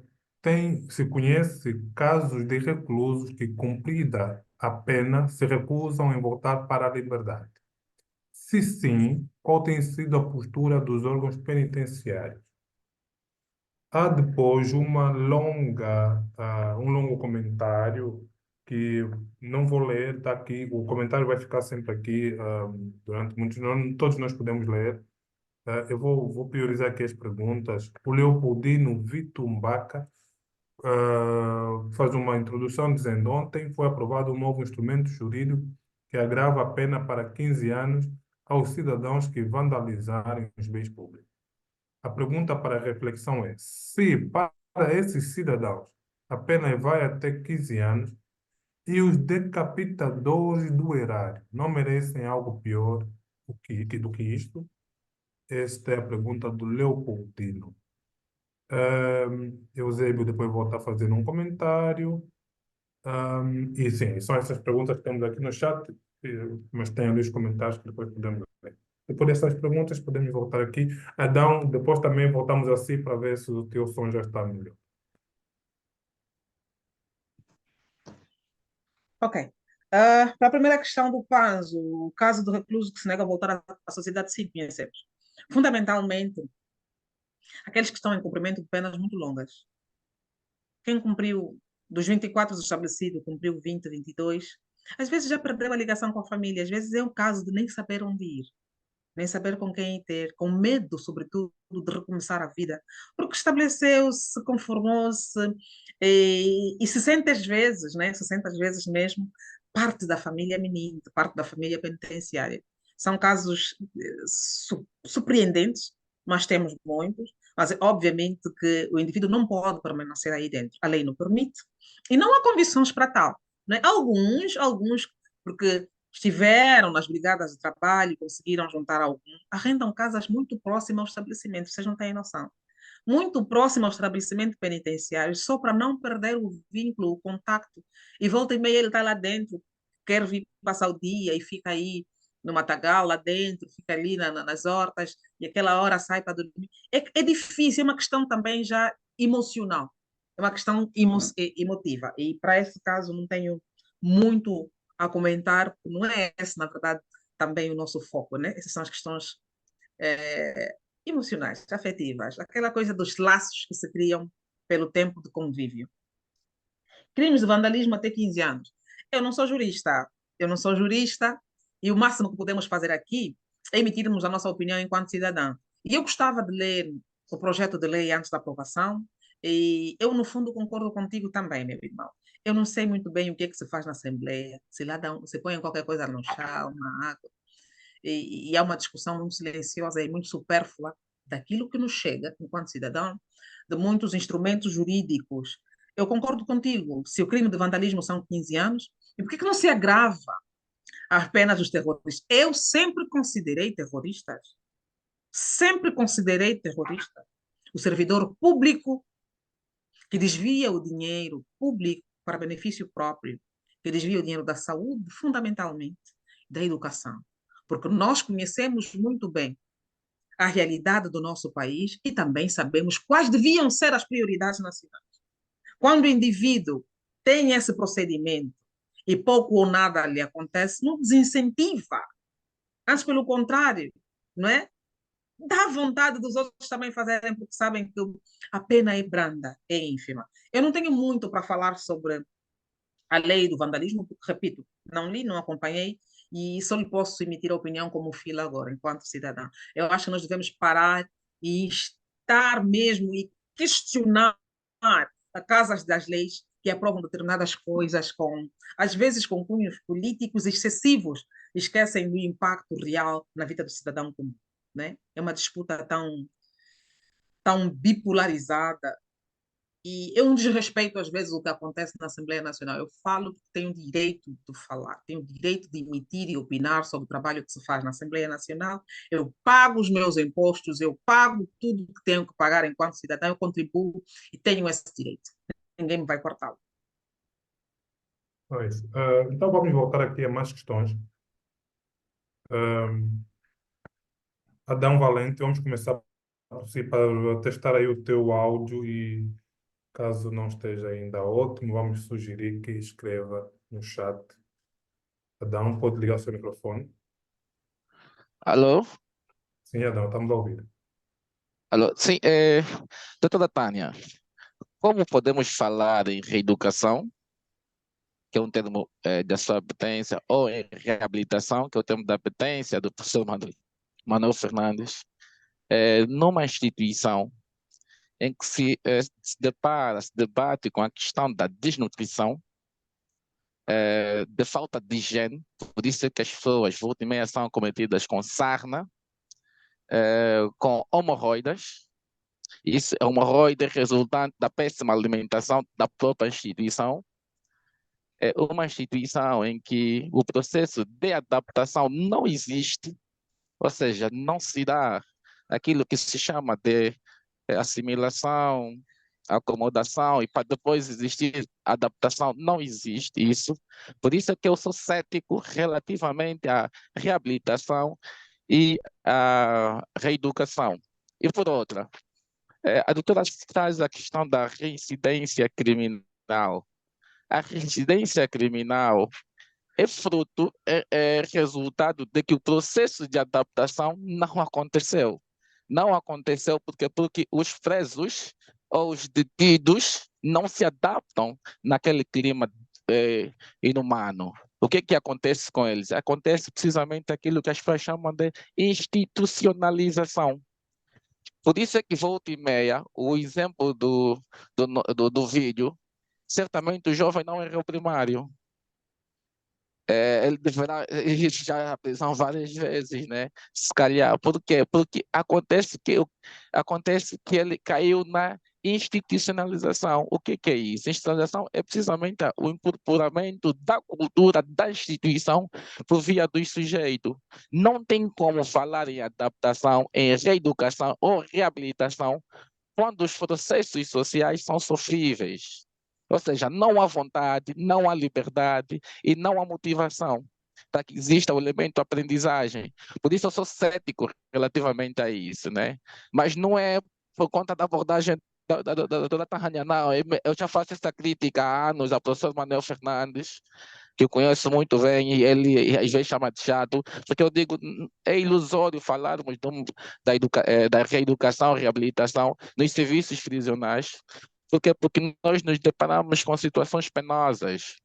se conhece casos de reclusos que, cumprida a pena, se recusam em voltar para a liberdade? Se sim, qual tem sido a postura dos órgãos penitenciários? Há depois um longo comentário que não vou ler, está aqui. O comentário vai ficar sempre aqui, durante muitos. Todos nós podemos ler. Eu vou priorizar aqui as perguntas. O Leopoldino Vitumbaca faz uma introdução dizendo: ontem foi aprovado um novo instrumento jurídico que agrava a pena para 15 anos aos cidadãos que vandalizarem os bens públicos. A pergunta para a reflexão é: se para esses cidadãos a pena vai até 15 anos e os decapitadores do erário não merecem algo pior do que isto? Esta é a pergunta do Leopoldino. Eusébio depois volta a fazer um comentário. E sim, são essas perguntas que temos aqui no chat, mas tem ali os comentários que depois podemos ler. Depois dessas perguntas, podemos voltar aqui. Adão, depois também voltamos assim para ver se o teu som já está melhor. Ok. Para a primeira questão do Panzo, o caso do recluso que se nega a voltar à sociedade, sim, conhecemos. Fundamentalmente, aqueles que estão em cumprimento de penas muito longas. Quem cumpriu, dos 24 estabelecidos, cumpriu 20, 22, às vezes já perdeu a ligação com a família, às vezes é o caso de nem saber onde ir, nem saber com quem ir ter, com medo, sobretudo, de recomeçar a vida, porque estabeleceu-se, conformou-se e se sente às vezes, né? Se sente às vezes mesmo parte da família menina, parte da família penitenciária. São casos surpreendentes, mas temos muitos. Mas, obviamente, que o indivíduo não pode permanecer aí dentro. A lei não permite. E não há condições para tal. Né? Alguns, porque estiveram nas brigadas de trabalho, conseguiram juntar algum, arrendam casas muito próximas ao estabelecimento, vocês não têm noção. Muito próximo ao estabelecimento penitenciário, só para não perder o vínculo, o contacto. E volta e meia ele está lá dentro, quer vir passar o dia e fica aí no matagal, lá dentro, fica ali nas hortas, e aquela hora sai para dormir. É difícil, é uma questão também já emocional, é uma questão emotiva. E para esse caso não tenho muito a comentar, porque não é esse, na verdade, também o nosso foco, né? Essas são as questões emocionais, afetivas, aquela coisa dos laços que se criam pelo tempo de convívio. Crimes de vandalismo até 15 anos. Eu não sou jurista, eu não sou jurista, e o máximo que podemos fazer aqui é emitirmos a nossa opinião enquanto cidadã. E eu gostava de ler o projeto de lei antes da aprovação, e eu, no fundo, concordo contigo também, meu irmão. Eu não sei muito bem o que é que se faz na Assembleia, se lá se põe qualquer coisa no chão, na água, e há uma discussão muito silenciosa e muito supérflua daquilo que nos chega, enquanto cidadão, de muitos instrumentos jurídicos. Eu concordo contigo, se o crime de vandalismo são 15 anos, e por que não se agrava apenas os terroristas? Eu sempre considerei terrorista, o servidor público que desvia o dinheiro público para benefício próprio, que desvia o dinheiro da saúde, fundamentalmente, da educação. Porque nós conhecemos muito bem a realidade do nosso país e também sabemos quais deviam ser as prioridades nacionais. Quando o indivíduo tem esse procedimento e pouco ou nada lhe acontece, não desincentiva. Antes, pelo contrário, não é? Dá vontade dos outros também fazerem, porque sabem que a pena é branda, é ínfima. Eu não tenho muito para falar sobre a lei do vandalismo, porque, repito, não li, não acompanhei, e só lhe posso emitir a opinião como fila agora, enquanto cidadã. Eu acho que nós devemos parar e estar mesmo e questionar a casas das leis que aprovam determinadas coisas, às vezes com cunhos políticos excessivos, esquecem do impacto real na vida do cidadão comum. Né? É uma disputa tão bipolarizada e é um desrespeito, às vezes, o que acontece na Assembleia Nacional. Eu falo que tenho o direito de falar, tenho o direito de emitir e opinar sobre o trabalho que se faz na Assembleia Nacional. Eu pago os meus impostos, eu pago tudo que tenho que pagar enquanto cidadão, eu contribuo e tenho esse direito. Ninguém me vai cortá-lo. É isso. Então vamos voltar aqui a mais questões. Adão Valente, vamos começar por si para testar aí o teu áudio e caso não esteja ainda ótimo, vamos sugerir que escreva no chat. Adão, pode ligar o seu microfone. Alô? Sim, Adão, estamos a ouvir. Alô? Sim, doutora Tânia, como podemos falar em reeducação, que é um termo da sua apetência, ou em reabilitação, que é o termo da apetência do professor Manuel Fernandes, numa instituição em que se debate com a questão da desnutrição, de falta de higiene, por isso é que as pessoas, volta e meia, são acometidas com sarna, com hemorroidas. Isso é hemorroide resultante da péssima alimentação da própria instituição. É uma instituição em que o processo de adaptação não existe, ou seja, não se dá aquilo que se chama de assimilação, acomodação, e para depois existir adaptação, não existe isso. Por isso é que eu sou cético relativamente à reabilitação e à reeducação. E por outra, a doutora traz a questão da reincidência criminal. A reincidência criminal é fruto, é resultado de que o processo de adaptação não aconteceu. Não aconteceu porque os presos ou os detidos não se adaptam naquele clima inumano. O que acontece com eles? Acontece precisamente aquilo que as pessoas chamam de institucionalização. Por isso é que volta e meia, o exemplo do vídeo, certamente o jovem não errou o primário. ele deverá ir já à prisão várias vezes, né? Se calhar. Por quê? Porque acontece que ele caiu na institucionalização. O que é isso? Institucionalização é precisamente o incorporamento da cultura da instituição por via do sujeito. Não tem como falar em adaptação, em reeducação ou reabilitação quando os processos sociais são sofríveis. Ou seja, não há vontade, não há liberdade e não há motivação para que exista o elemento aprendizagem. Por isso eu sou cético relativamente a isso, né? Mas não é por conta da abordagem da doutora Tânia, não. Eu já faço essa crítica há anos ao professor Manuel Fernandes, que eu conheço muito bem, e ele às vezes chama de chato, porque eu digo, é ilusório falarmos da reeducação, reabilitação nos serviços prisionais. Por quê? Porque nós nos deparamos com situações penosas.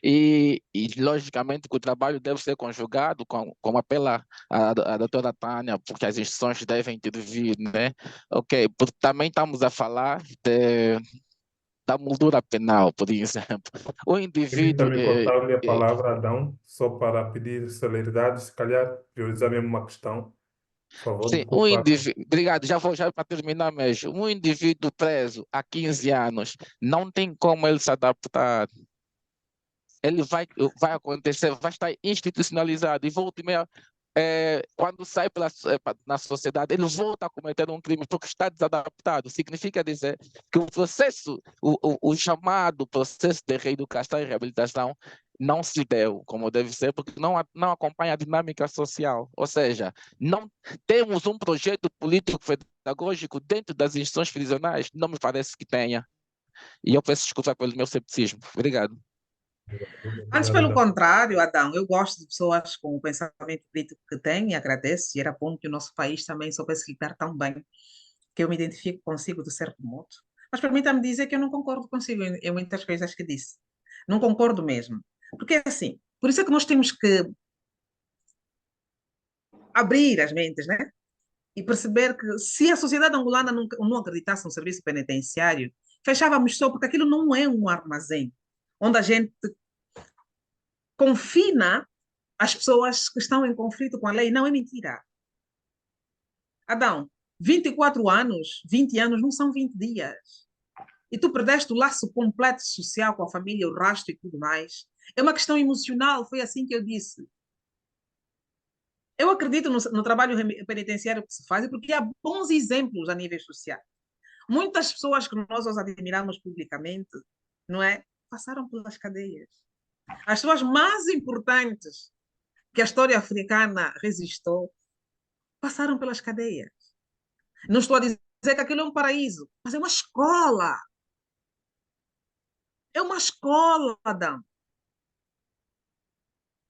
E logicamente, que o trabalho deve ser conjugado, como apela a doutora Tânia, porque as instituições devem intervir, né? Ok, porque também estamos a falar da moldura penal, por exemplo. O indivíduo... Permita-me cortar-lhe a palavra, Adão, só para pedir celeridade, se calhar priorizar mesmo uma questão. Por favor, Sim, obrigado, já vou para terminar mesmo. Um indivíduo preso há 15 anos, não tem como ele se adaptar. Ele vai acontecer, vai estar institucionalizado e volta e meia, quando sai na sociedade, ele volta a cometer um crime porque está desadaptado. Significa dizer que o processo, o chamado processo de reeducação e reabilitação não se deu como deve ser, porque não acompanha a dinâmica social. Ou seja, não temos um projeto político-pedagógico dentro das instituições prisionais, não me parece que tenha. E eu peço desculpa pelo meu cepticismo. Obrigado. Antes, Obrigado, pelo Adão. contrário, Adão, eu gosto de pessoas com o pensamento crítico que têm e agradeço, e era bom que o nosso país também soubesse lidar tão bem, que eu me identifico consigo de certo modo. Mas permita-me dizer que eu não concordo consigo em muitas coisas que disse. Não concordo mesmo. Porque é assim, por isso é que nós temos que abrir as mentes, né? E perceber que se a sociedade angolana não acreditasse no serviço penitenciário, fechávamos só, porque aquilo não é um armazém onde a gente confina as pessoas que estão em conflito com a lei. Não, é mentira. Adão, 24 anos, 20 anos não são 20 dias. E tu perdeste o laço completo social com a família, o rastro e tudo mais. É uma questão emocional, foi assim que eu disse. Eu acredito no trabalho penitenciário que se faz, porque há bons exemplos a nível social. Muitas pessoas que nós os admiramos publicamente, não é? Passaram pelas cadeias. As pessoas mais importantes que a história africana resistiu passaram pelas cadeias. Não estou a dizer que aquilo é um paraíso, mas é uma escola. É uma escola, Adão,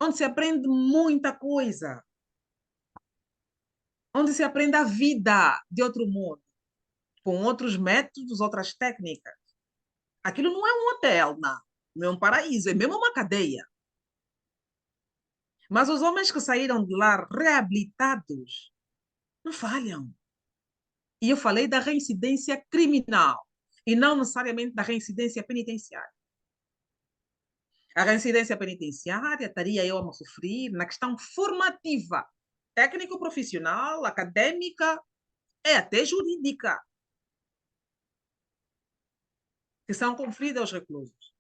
onde se aprende muita coisa, onde se aprende a vida de outro modo, com outros métodos, outras técnicas. Aquilo não é um hotel, não é um paraíso, é mesmo uma cadeia. Mas os homens que saíram de lá reabilitados não falham. E eu falei da reincidência criminal e não necessariamente da reincidência penitenciária. A reincidência penitenciária estaria eu a me referir na questão formativa, técnico-profissional, acadêmica e até jurídica, que são conferidas aos reclusos.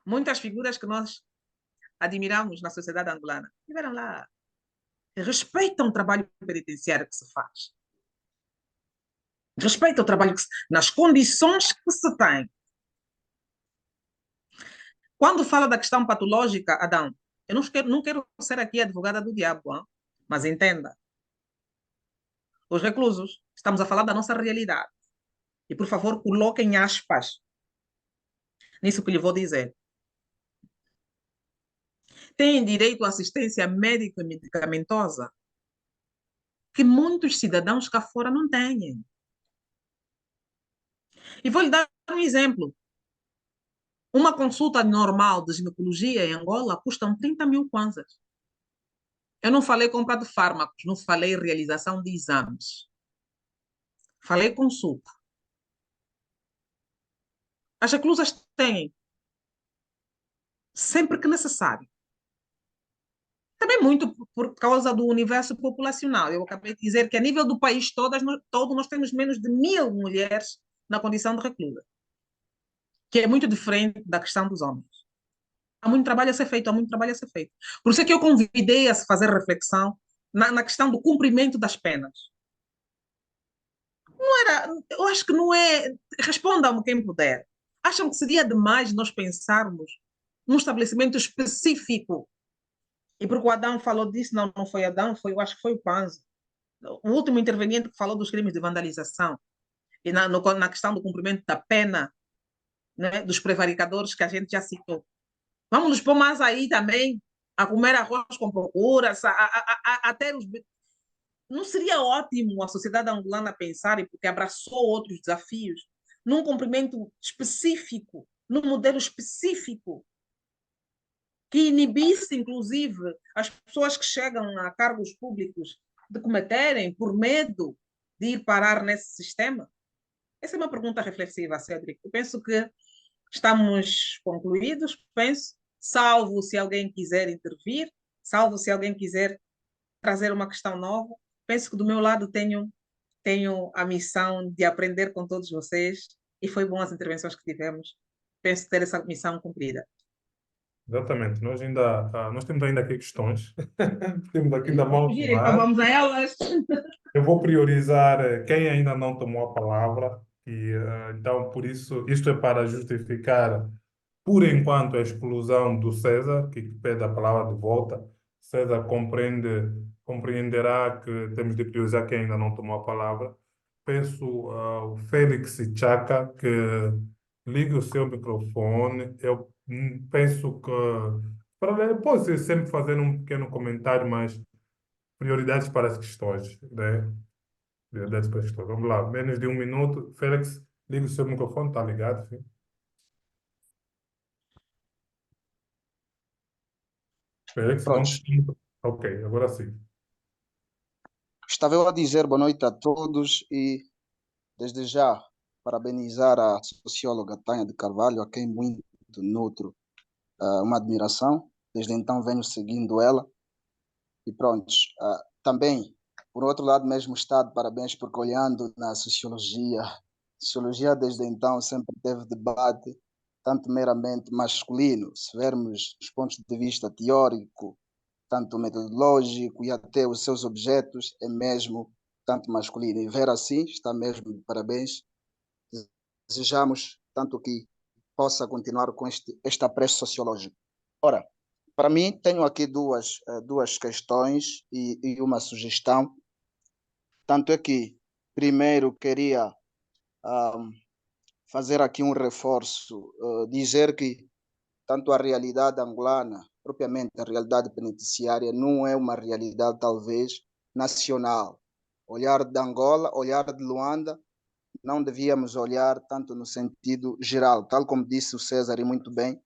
Muitas figuras que nós admiramos na sociedade angolana estiveram lá, respeitam o trabalho penitenciário que se faz, respeitam o trabalho nas condições que se tem. Quando fala da questão patológica, Adão, eu não quero ser aqui advogada do diabo, hein? Mas entenda. Os reclusos, estamos a falar da nossa realidade. E, por favor, coloquem aspas nisso que lhe vou dizer. Têm direito à assistência médica e medicamentosa que muitos cidadãos cá fora não têm. E vou lhe dar um exemplo. Uma consulta normal de ginecologia em Angola custa 30 mil kwanzas. Eu não falei compra de fármacos, não falei realização de exames. Falei consulta. As reclusas têm sempre que necessário. Também muito por causa do universo populacional. Eu acabei de dizer que a nível do país todo nós temos menos de 1.000 mulheres na condição de reclusa, que é muito diferente da questão dos homens. Há muito trabalho a ser feito, há muito trabalho a ser feito. Por isso é que eu convidei a se fazer reflexão na questão do cumprimento das penas. Eu acho que não é. Respondam-me quem puder. Acham que seria demais nós pensarmos num estabelecimento específico? E porque o Adão falou disso, não foi Adão, eu acho que foi o Panzo, o último interveniente que falou dos crimes de vandalização e na questão do cumprimento da pena, né, dos prevaricadores que a gente já citou. Vamos nos pôr mais aí também a comer arroz com procuras, a ter os. Não seria ótimo a sociedade angolana pensar, porque abraçou outros desafios, num cumprimento específico, num modelo específico, que inibisse, inclusive, as pessoas que chegam a cargos públicos de cometerem por medo de ir parar nesse sistema? Essa é uma pergunta reflexiva, Cédric. Eu penso que estamos concluídos, penso, salvo se alguém quiser intervir, salvo se alguém quiser trazer uma questão nova. Penso que do meu lado tenho a missão de aprender com todos vocês e foi bom as intervenções que tivemos. Penso ter essa missão cumprida. Exatamente. Nós temos ainda aqui questões. Temos aqui ainda mão a Então tomar. vamos a elas. Eu vou priorizar quem ainda não tomou a palavra e então por isso isto é para justificar por enquanto a exclusão do César, que pede a palavra de volta. César compreenderá que temos de priorizar quem ainda não tomou a palavra. Peço ao Félix Chaka que ligue o seu microfone. Eu penso que pode sempre fazer um pequeno comentário, mas prioridades para as questões, né? Prioridades para as questões. Vamos lá, menos de um minuto. Félix, ligue o seu microfone, está ligado? Sim? Félix, não Prontos. te escuto. Ok, agora sim. Estava eu a dizer boa noite a todos e, desde já, parabenizar a socióloga Tânia de Carvalho, a quem muito nutro uma admiração. Desde então venho seguindo ela e prontos. Também, por outro lado, mesmo Estado, parabéns, porque olhando na sociologia desde então sempre teve debate, tanto meramente masculino, se vermos os pontos de vista teórico, tanto metodológico e até os seus objetos é mesmo tanto masculino. E ver assim está mesmo de parabéns. Desejamos tanto que possa continuar com este apreço sociológico. Ora, para mim tenho aqui duas questões e uma sugestão. Tanto é que primeiro queria fazer aqui um reforço, dizer que tanto a realidade angolana, propriamente a realidade penitenciária, não é uma realidade talvez nacional. Olhar de Angola, olhar de Luanda, não devíamos olhar tanto no sentido geral, tal como disse o César e muito bem,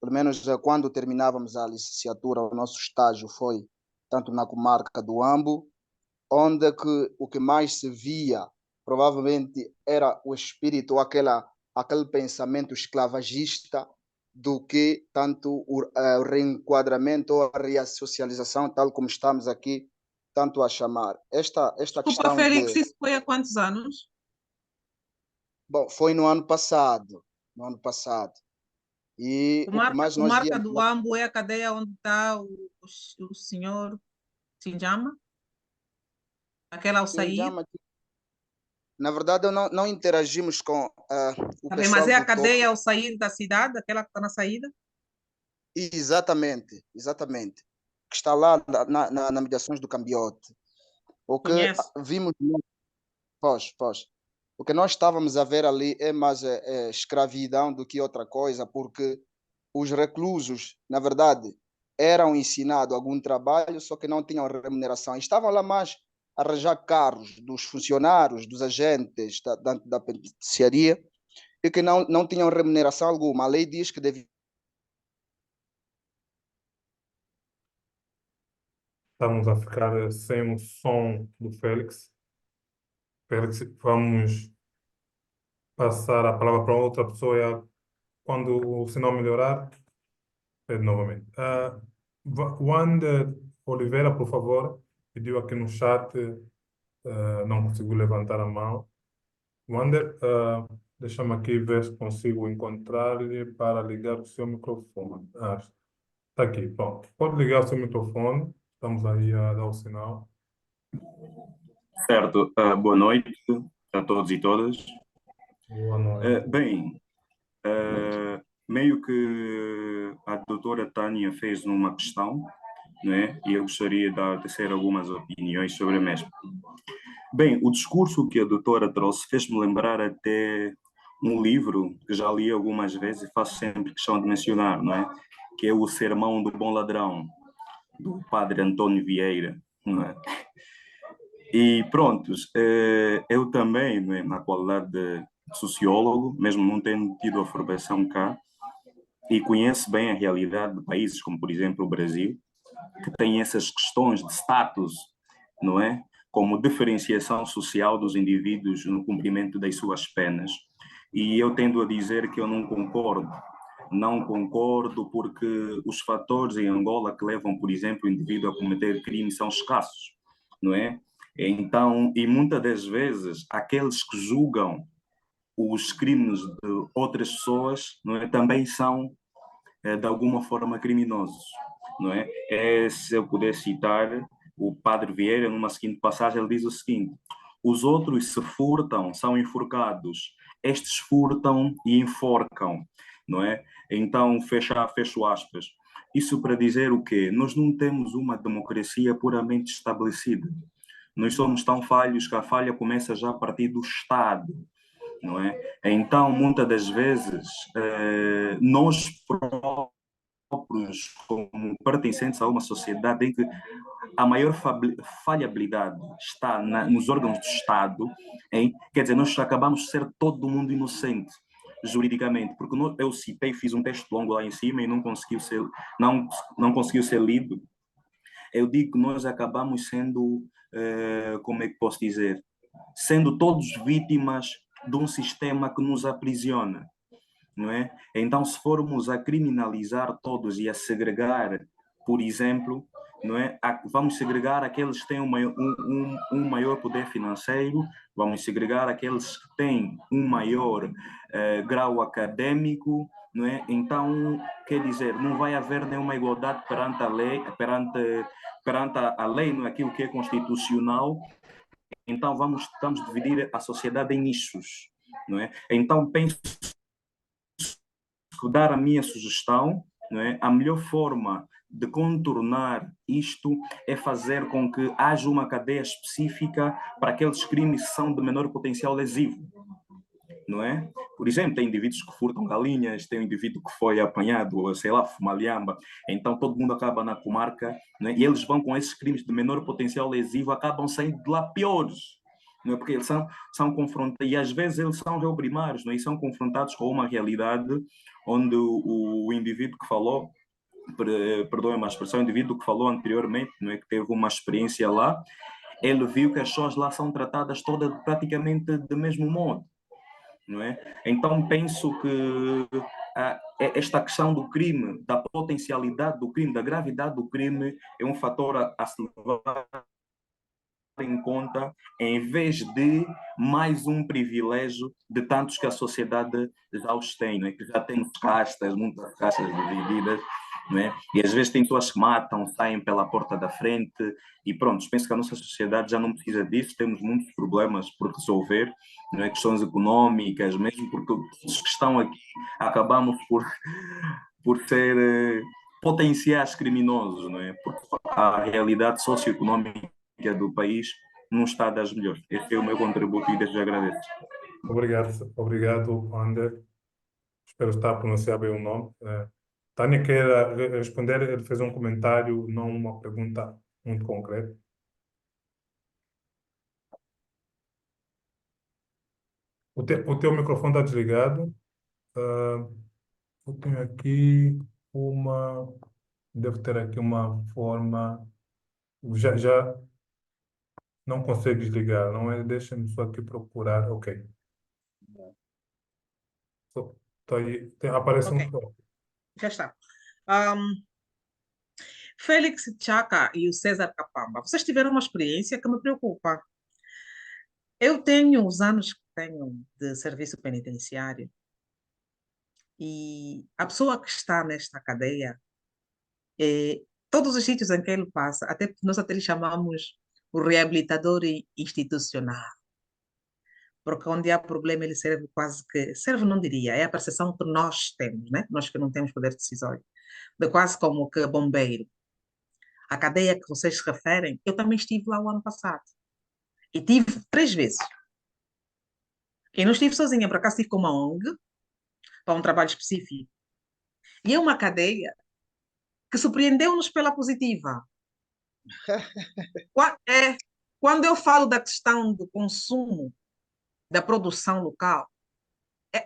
pelo menos quando terminávamos a licenciatura, o nosso estágio foi tanto na comarca do Ambo, onde o que mais se via provavelmente era o espírito, aquele pensamento esclavagista, do que tanto o reenquadramento ou a reassocialização, tal como estamos aqui tanto a chamar. Esta Desculpa, questão Félix, isso foi há quantos anos? Bom, foi no ano passado. No ano passado. E o que mais O nós Marca víamos. do Ambo é a cadeia onde está o senhor Tinjama? Aquela ao sair? Na verdade, não interagimos com o Tá bem, mas pessoal é a do topo. cadeia ao sair da cidade, aquela que está na saída? Exatamente, exatamente. Que está lá na mediações do Cambiote. O que Conheço. vimos. Pós. O que nós estávamos a ver ali é mais escravidão do que outra coisa, porque os reclusos, na verdade, eram ensinados algum trabalho, só que não tinham remuneração. Estavam lá mais a arranjar carros dos funcionários, dos agentes da penitenciaria, e que não tinham remuneração alguma. A lei diz que devia. Estamos a ficar sem o som do Félix. Félix, vamos passar a palavra para outra pessoa quando o sinal melhorar. Pedro novamente. Wander Oliveira, por favor, pediu aqui no chat, não conseguiu levantar a mão. Wander, deixa-me aqui ver se consigo encontrar-lhe para ligar o seu microfone. Está aqui, pronto. Pode ligar o seu microfone, estamos aí a dar o sinal. Certo, boa noite a todos e todas. Boa noite. Bem, meio que a doutora Tânia fez uma questão, né? E eu gostaria de tecer algumas opiniões sobre a mesma. Bem, o discurso que a doutora trouxe fez-me lembrar até um livro que já li algumas vezes e faço sempre questão de mencionar, não é? Que é o Sermão do Bom Ladrão, do padre Antônio Vieira, não é? E prontos, eu também, né, na qualidade de sociólogo, mesmo não tendo tido a formação cá, e conheço bem a realidade de países como, por exemplo, o Brasil, que tem essas questões de status, não é? Como diferenciação social dos indivíduos no cumprimento das suas penas. E eu tendo a dizer que eu não concordo. Não concordo porque os fatores em Angola que levam, por exemplo, o indivíduo a cometer crimes são escassos, não é? Então, e muitas das vezes, aqueles que julgam os crimes de outras pessoas, não é, também são, de alguma forma, criminosos, não é? Se eu puder citar o Padre Vieira, numa seguinte passagem, ele diz o seguinte: os outros se furtam, são enforcados, estes furtam e enforcam, não é? Então, fecho aspas. Isso para dizer o quê? Nós não temos uma democracia puramente estabelecida. Nós somos tão falhos que a falha começa já a partir do Estado, não é? Então, muitas das vezes, nós próprios, como pertencentes a uma sociedade em que a maior falhabilidade está nos órgãos do Estado, quer dizer, nós acabamos de ser todo mundo inocente, juridicamente, porque eu citei, fiz um texto longo lá em cima e não conseguiu ser lido. Eu digo que nós acabamos sendo, como é que posso dizer, sendo todos vítimas de um sistema que nos aprisiona, não é? Então, se formos a criminalizar todos e a segregar, por exemplo, não é? Vamos segregar aqueles que têm um maior poder financeiro, vamos segregar aqueles que têm um maior grau acadêmico, não é? Então, quer dizer, não vai haver nenhuma igualdade perante a lei, perante a lei, não é? Aquilo que é constitucional. Então, vamos dividir a sociedade em nichos, não é? Então, penso que dar a minha sugestão, não é? A melhor forma de contornar isto é fazer com que haja uma cadeia específica para aqueles crimes que são de menor potencial lesivo, não é? Por exemplo, tem indivíduos que furtam galinhas, tem um indivíduo que foi apanhado, sei lá, fumalhamba, então todo mundo acaba na comarca, não é? E eles vão com esses crimes de menor potencial lesivo, acabam saindo de lá piores, não é? Porque eles são confrontados, e às vezes eles são réu primários, não é? E são confrontados com uma realidade onde o indivíduo que falou, perdoem-me a expressão, o indivíduo que falou anteriormente, não é? Que teve uma experiência lá, ele viu que as pessoas lá são tratadas todas praticamente do mesmo modo, não é? Então penso que esta questão do crime, da potencialidade do crime, da gravidade do crime, é um fator a se levar em conta, em vez de mais um privilégio de tantos que a sociedade já os tem, não é? Que já tem castas, muitas castas divididas, não é? E às vezes tem pessoas que matam, saem pela porta da frente e pronto, penso que a nossa sociedade já não precisa disso, temos muitos problemas por resolver, não é? Questões económicas, mesmo porque os que estão aqui acabamos por ser potenciais criminosos, não é? Porque a realidade socioeconómica do país não está das melhores. Este é o meu contributo e desde já agradeço. Obrigado, Ander. Espero estar a pronunciar bem o nome. Tânia quer responder, ele fez um comentário, não uma pergunta muito concreta. O teu microfone está desligado. Eu tenho aqui devo ter aqui uma forma, já não consigo desligar, não é? Deixa-me só aqui procurar, ok. Tá aí, aparece Ok. um. Já está. Félix Tchaka e o César Capamba, vocês tiveram uma experiência que me preocupa. Eu tenho os anos que tenho de serviço penitenciário e a pessoa que está nesta cadeia, todos os sítios em que ele passa, nós até lhe chamamos o reabilitador institucional, porque onde há problema ele serve quase que, serve não diria, é a percepção que nós temos, né? Nós que não temos poder decisório, de quase como que bombeiro. A cadeia que vocês se referem, eu também estive lá o ano passado. E tive 3 vezes. E não estive sozinha, por acaso estive com uma ONG, para um trabalho específico. E é uma cadeia que surpreendeu-nos pela positiva. Quando eu falo da questão do consumo, da produção local,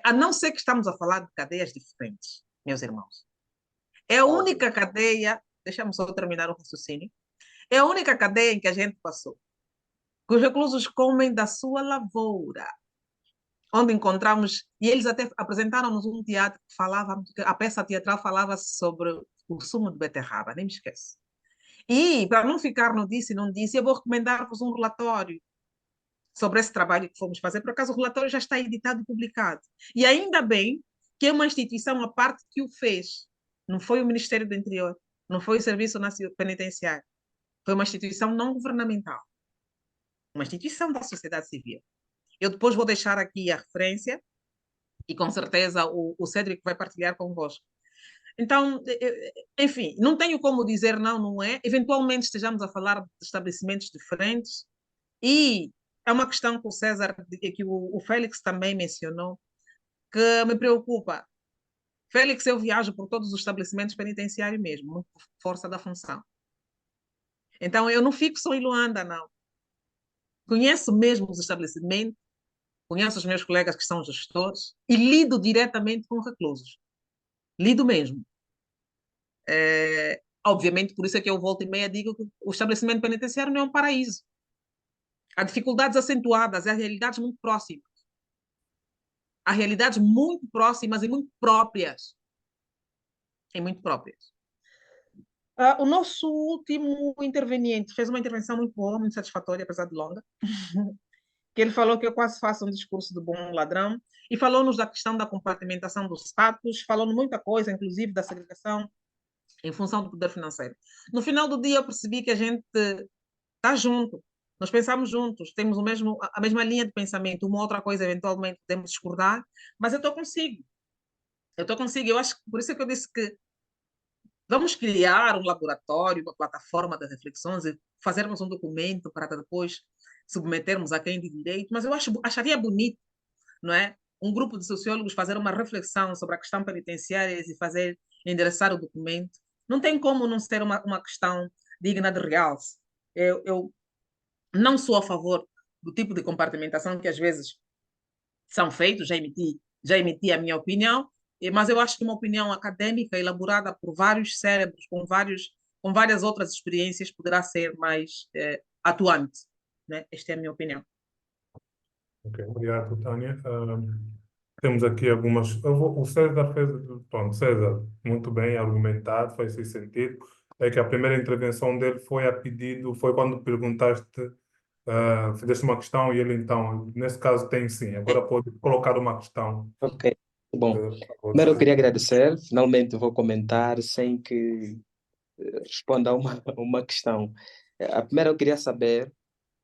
a não ser que estamos a falar de cadeias diferentes, meus irmãos. É a única cadeia, deixa-me só terminar o raciocínio, é a única cadeia em que a gente passou, que os reclusos comem da sua lavoura, onde encontramos, e eles até apresentaram-nos um teatro que falava, a peça teatral falava sobre o sumo de beterraba, nem me esqueço. E, para não ficar no disse e não disse, eu vou recomendar-vos um relatório sobre esse trabalho que fomos fazer. Por acaso, o relatório já está editado e publicado. E ainda bem que é uma instituição à parte que o fez. Não foi o Ministério do Interior, não foi o Serviço Penitenciário. Foi uma instituição não governamental. Uma instituição da sociedade civil. Eu depois vou deixar aqui a referência e com certeza o Cédric vai partilhar convosco. Então, enfim, não tenho como dizer não é. Eventualmente estejamos a falar de estabelecimentos diferentes e é uma questão que o César, que o Félix também mencionou, que me preocupa. Félix, eu viajo por todos os estabelecimentos penitenciários mesmo, muito por força da função. Então, eu não fico só em Luanda, não. Conheço mesmo os estabelecimentos, conheço os meus colegas que são gestores e lido diretamente com reclusos. Lido mesmo. Obviamente, por isso é que eu volto e meia digo que o estabelecimento penitenciário não é um paraíso. Há dificuldades acentuadas, há realidades muito próximas. Há realidades muito próximas e muito próprias. E muito próprias. O nosso último interveniente fez uma intervenção muito boa, muito satisfatória, apesar de longa, que ele falou que eu quase faço um discurso de bom ladrão, e falou-nos da questão da compartimentação dos status, falou-nos muita coisa, inclusive da segregação em função do poder financeiro. No final do dia eu percebi que a gente está junto, nós pensamos juntos, temos a mesma linha de pensamento, uma outra coisa eventualmente podemos discordar, mas eu estou consigo. Eu acho que por isso é que eu disse que vamos criar um laboratório, uma plataforma de reflexões e fazermos um documento para depois submetermos a quem de direito, mas eu acharia bonito, não é? Um grupo de sociólogos fazer uma reflexão sobre a questão penitenciária e endereçar o documento. Não tem como não ser uma questão digna de realce. Eu não sou a favor do tipo de compartimentação que às vezes são feitos, já emiti a minha opinião, mas eu acho que uma opinião acadêmica elaborada por vários cérebros, com várias outras experiências, poderá ser mais atuante. Né? Esta é a minha opinião. Ok, obrigado, Tânia. Temos aqui algumas. O César fez. Pronto, César, muito bem argumentado, faz esse sentido. É que a primeira intervenção dele foi a pedido, foi quando perguntaste, fizeste uma questão e ele então, nesse caso, tem sim. Agora pode colocar uma questão. Ok, bom. Primeiro eu queria agradecer, finalmente vou comentar sem que responda a uma questão. A primeira eu queria saber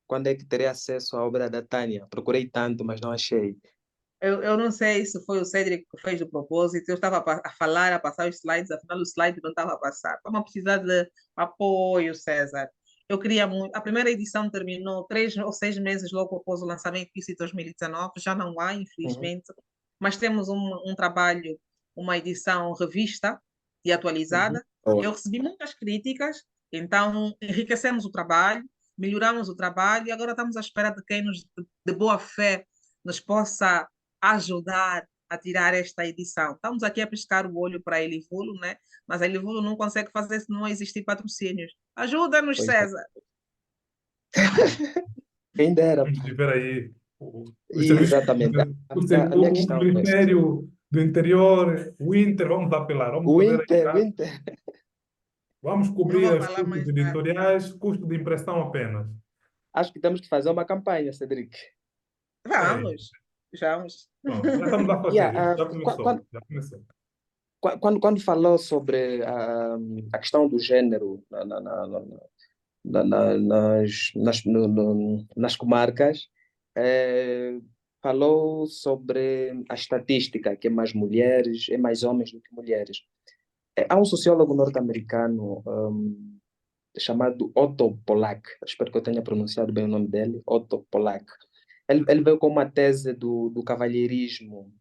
quando é que terei acesso à obra da Tânia. Procurei tanto, mas não achei. Eu não sei se foi o Cédric que fez o propósito, eu estava a falar, a passar os slides, afinal o slide não estava a passar. Vamos precisar de apoio, César. Eu queria muito. A primeira edição terminou 3 ou 6 meses logo após o lançamento disso em 2019, já não há, infelizmente, mas temos um trabalho, uma edição revista e atualizada. Eu recebi muitas críticas, então enriquecemos o trabalho, melhoramos o trabalho e agora estamos à espera de quem de boa fé nos possa ajudar a tirar esta edição. Estamos aqui a piscar o olho para a Elivulo, né? Mas a Elivulo não consegue fazer se não existir patrocínios. Ajuda-nos, César! Quem dera. Espera aí. Exatamente. O critério do interior, Winter, vamos apelar, vamos fazer Winter, aqui, Winter. vamos Não cobrir vou os falar custos mais nada. editoriais, custo de impressão apenas. Acho que temos que fazer uma campanha, Cedric. É, Vamos. pronto, já estamos a fazer, Yeah, isso já começou, já começou. quando falou sobre a questão do gênero nas comarcas, falou sobre a estatística, que é mais mulheres, é mais homens do que mulheres. Há um sociólogo norte-americano chamado Otto Polak, espero que eu tenha pronunciado bem o nome dele, Otto Polak. Ele veio com uma tese do cavalheirismo,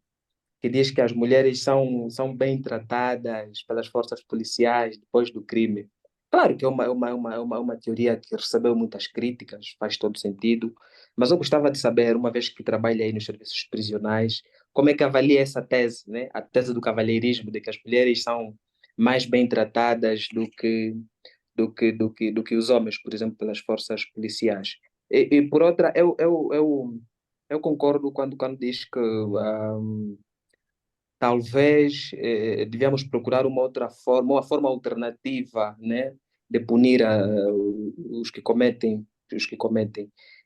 que diz que as mulheres são bem tratadas pelas forças policiais depois do crime. Claro que é uma teoria que recebeu muitas críticas, faz todo sentido, mas eu gostava de saber, uma vez que trabalha aí nos serviços prisionais, como é que avalia essa tese, né? A tese do cavalheirismo, de que as mulheres são mais bem tratadas do que os homens, por exemplo, pelas forças policiais. E por outra, eu concordo quando diz que talvez devíamos procurar uma outra forma, uma forma alternativa, né, de punir os que cometem.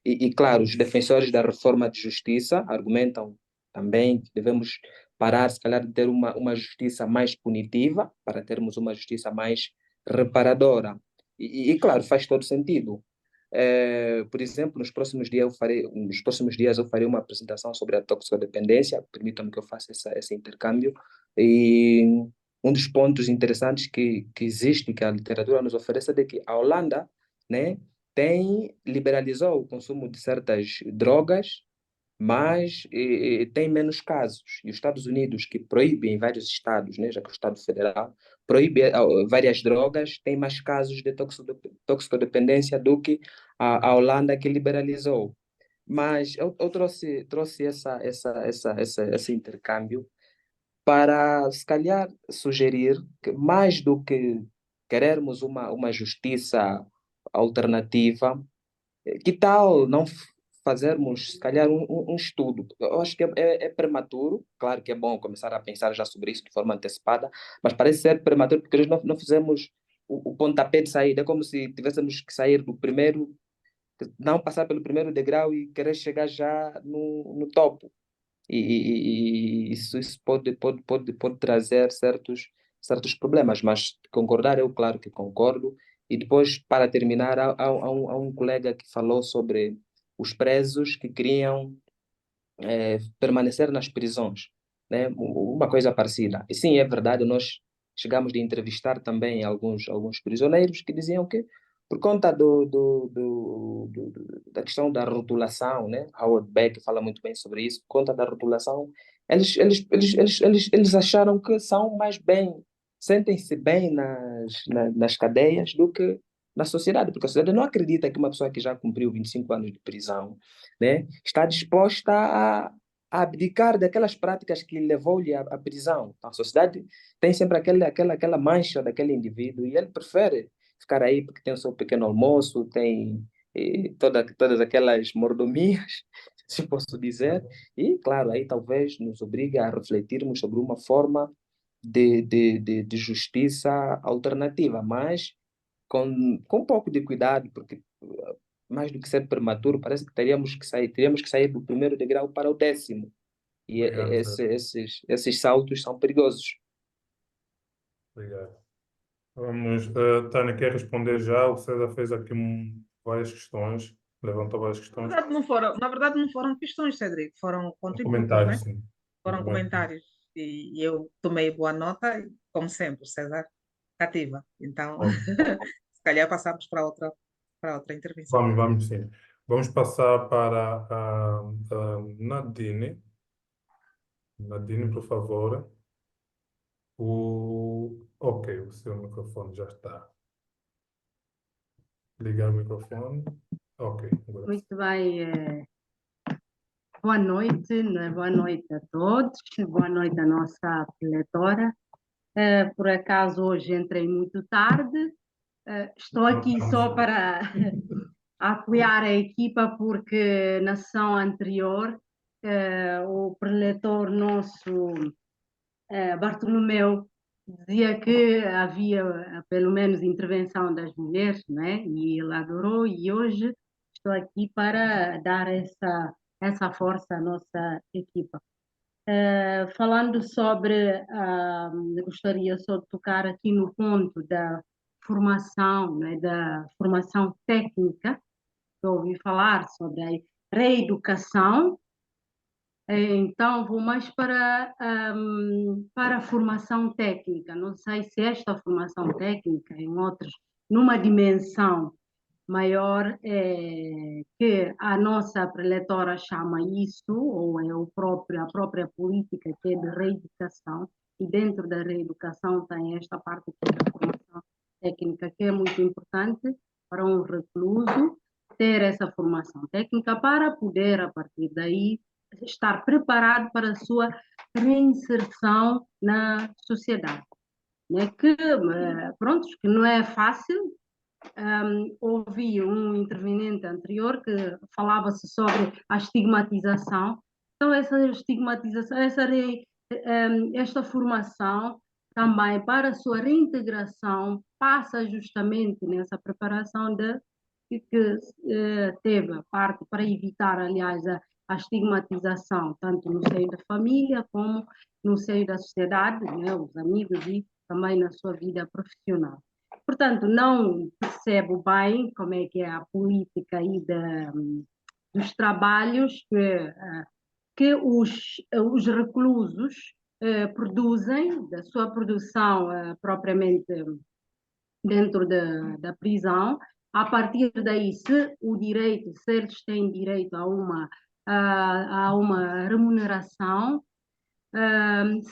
E, claro, os defensores da reforma de justiça argumentam também que devemos parar, se calhar, de ter uma justiça mais punitiva para termos uma justiça mais reparadora. E, claro, faz todo sentido. Por exemplo, nos próximos dias eu farei uma apresentação sobre a toxicodependência, permitam-me que eu faça esse intercâmbio, e um dos pontos interessantes que existe, que a literatura nos oferece, é de que a Holanda, né, liberalizou o consumo de certas drogas, mas tem menos casos. E os Estados Unidos, que proíbem em vários estados, né, já que o Estado Federal proíbe várias drogas, tem mais casos de toxicodependência do que a Holanda, que liberalizou. Mas eu trouxe esse intercâmbio para, se calhar, sugerir que, mais do que querermos uma justiça alternativa, que tal não fazermos, se calhar, um estudo? Eu acho que é prematuro, claro que é bom começar a pensar já sobre isso de forma antecipada, mas parece ser prematuro porque nós não fizemos o pontapé de saída. É como se tivéssemos que sair do primeiro, não passar pelo primeiro degrau e querer chegar já no topo. E isso pode trazer certos problemas, mas concordar, eu claro que concordo. E depois, para terminar, há um colega que falou sobre os presos que queriam permanecer nas prisões, né? Uma coisa parecida. E sim, é verdade, nós chegamos de entrevistar também alguns prisioneiros que diziam que, por conta da questão da rotulação, né? Howard Beck fala muito bem sobre isso, por conta da rotulação, eles acharam que são mais bem, sentem-se bem nas cadeias do que na sociedade, porque a sociedade não acredita que uma pessoa que já cumpriu 25 anos de prisão, né, está disposta a abdicar daquelas práticas que levou-lhe à prisão. Então, a sociedade tem sempre aquela mancha daquele indivíduo e ele prefere ficar aí porque tem o seu pequeno almoço, tem todas aquelas mordomias, se posso dizer, e, claro, aí talvez nos obriga a refletirmos sobre uma forma de justiça alternativa, mas com um pouco de cuidado, porque mais do que ser prematuro, parece que teríamos que sair do primeiro degrau para o 10º. E Obrigado, César. esses saltos são perigosos. Obrigado. Vamos, Tânia, quer responder já? O César fez aqui várias questões, levantou várias questões. Na verdade, não foram questões, Cedrico, foram contributos, Comentários, né? sim. Foram Muito bem. comentários. E eu tomei boa nota, como sempre, César cativa. Então, Ok. se calhar passamos para outra intervenção. Vamos sim. Vamos passar para a Nadine. Nadine, por favor. Ok, o seu microfone já está. Ligar o microfone. Ok, agora sim. Muito bem, boa noite, né? Boa noite a todos, boa noite à nossa preletora. Por acaso hoje entrei muito tarde, estou aqui só para apoiar a equipa porque na sessão anterior o preletor nosso Bartolomeu dizia que havia pelo menos intervenção das mulheres, não é? E ele adorou, e hoje estou aqui para dar essa força à nossa equipa. Falando sobre, gostaria só de tocar aqui no ponto da formação, não é? Da formação técnica, que eu ouvi falar sobre a reeducação. Então, vou mais para a formação técnica. Não sei se esta formação técnica, numa dimensão maior, que a nossa preletora chama isso, ou é a própria política que é de reeducação, e dentro da reeducação tem esta parte da formação técnica, que é muito importante para um recluso ter essa formação técnica para poder, a partir daí, estar preparado para a sua reinserção na sociedade. Né? Pronto, que não é fácil. Ouvi um interveniente anterior que falava-se sobre a estigmatização. Então, essa estigmatização, esta formação também para a sua reintegração passa justamente nessa preparação que teve a parte para evitar, aliás, a estigmatização, tanto no seio da família como no seio da sociedade, né, os amigos e também na sua vida profissional. Portanto, não percebo bem como é que é a política aí dos trabalhos que os reclusos produzem, da sua produção propriamente dentro da prisão. A partir daí, se eles têm direito a uma remuneração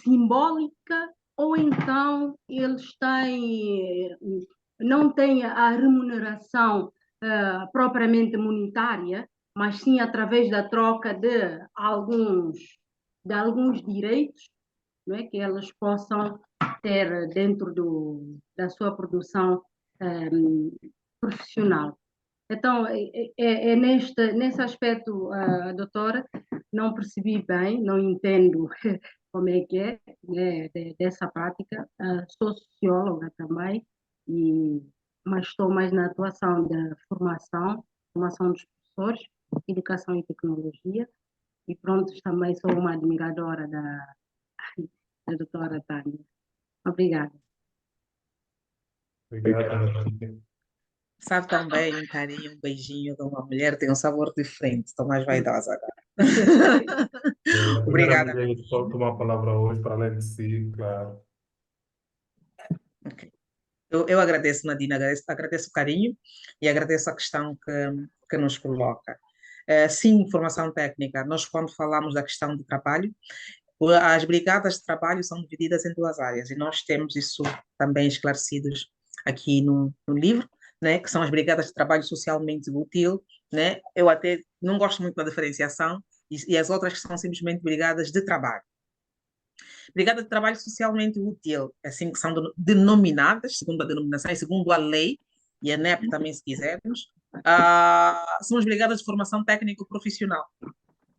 simbólica, ou então eles não têm a remuneração propriamente monetária, mas sim através da troca de alguns direitos, não é, que eles possam ter dentro da sua produção profissional. Então, nesse aspecto, doutora, não percebi bem, não entendo como é que é, né, dessa prática. Sou socióloga também, mas estou mais na atuação da formação dos professores, educação e tecnologia, e pronto, também sou uma admiradora da doutora Tânia. Obrigada. Obrigado. Sabe também um carinho, um beijinho de uma mulher tem um sabor diferente. Estou mais vaidosa agora. A primeira Obrigada. mulher que tomar a palavra hoje, para além de si, claro. Okay. Eu agradeço, Nadine, agradeço o carinho e agradeço a questão que nos coloca. Sim, formação técnica. Nós, quando falamos da questão de trabalho, as brigadas de trabalho são divididas em duas áreas e nós temos isso também esclarecidos aqui no livro, né, que são as brigadas de trabalho socialmente útil, né? Eu até não gosto muito da diferenciação, e as outras que são simplesmente brigadas de trabalho. Brigada de trabalho socialmente útil, assim que são denominadas, segundo a denominação e segundo a lei, e a NEP também, se quisermos, são as brigadas de formação técnico-profissional.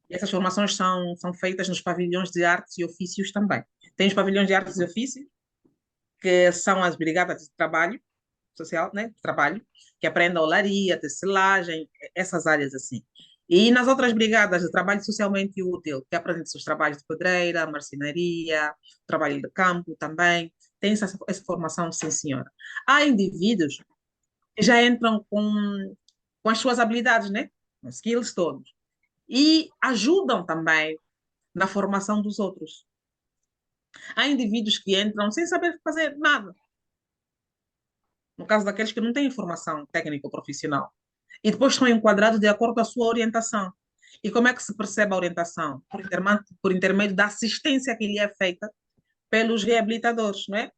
E essas formações são feitas nos pavilhões de artes e ofícios também. Tem os pavilhões de artes e ofícios, que são as brigadas de trabalho social, né, de trabalho, que aprendem olaria, tecelagem, essas áreas assim. E nas outras brigadas de trabalho socialmente útil, que aprendem os trabalhos de pedreira, marcenaria, trabalho de campo também, tem essa formação, sim, senhora. Há indivíduos que já entram com as suas habilidades, né, os skills todos, e ajudam também na formação dos outros. Há indivíduos que entram sem saber fazer nada. No caso daqueles que não têm formação técnico-profissional. E depois são enquadrados de acordo com a sua orientação. E como é que se percebe a orientação? Por intermédio da assistência que lhe é feita pelos reabilitadores, não é?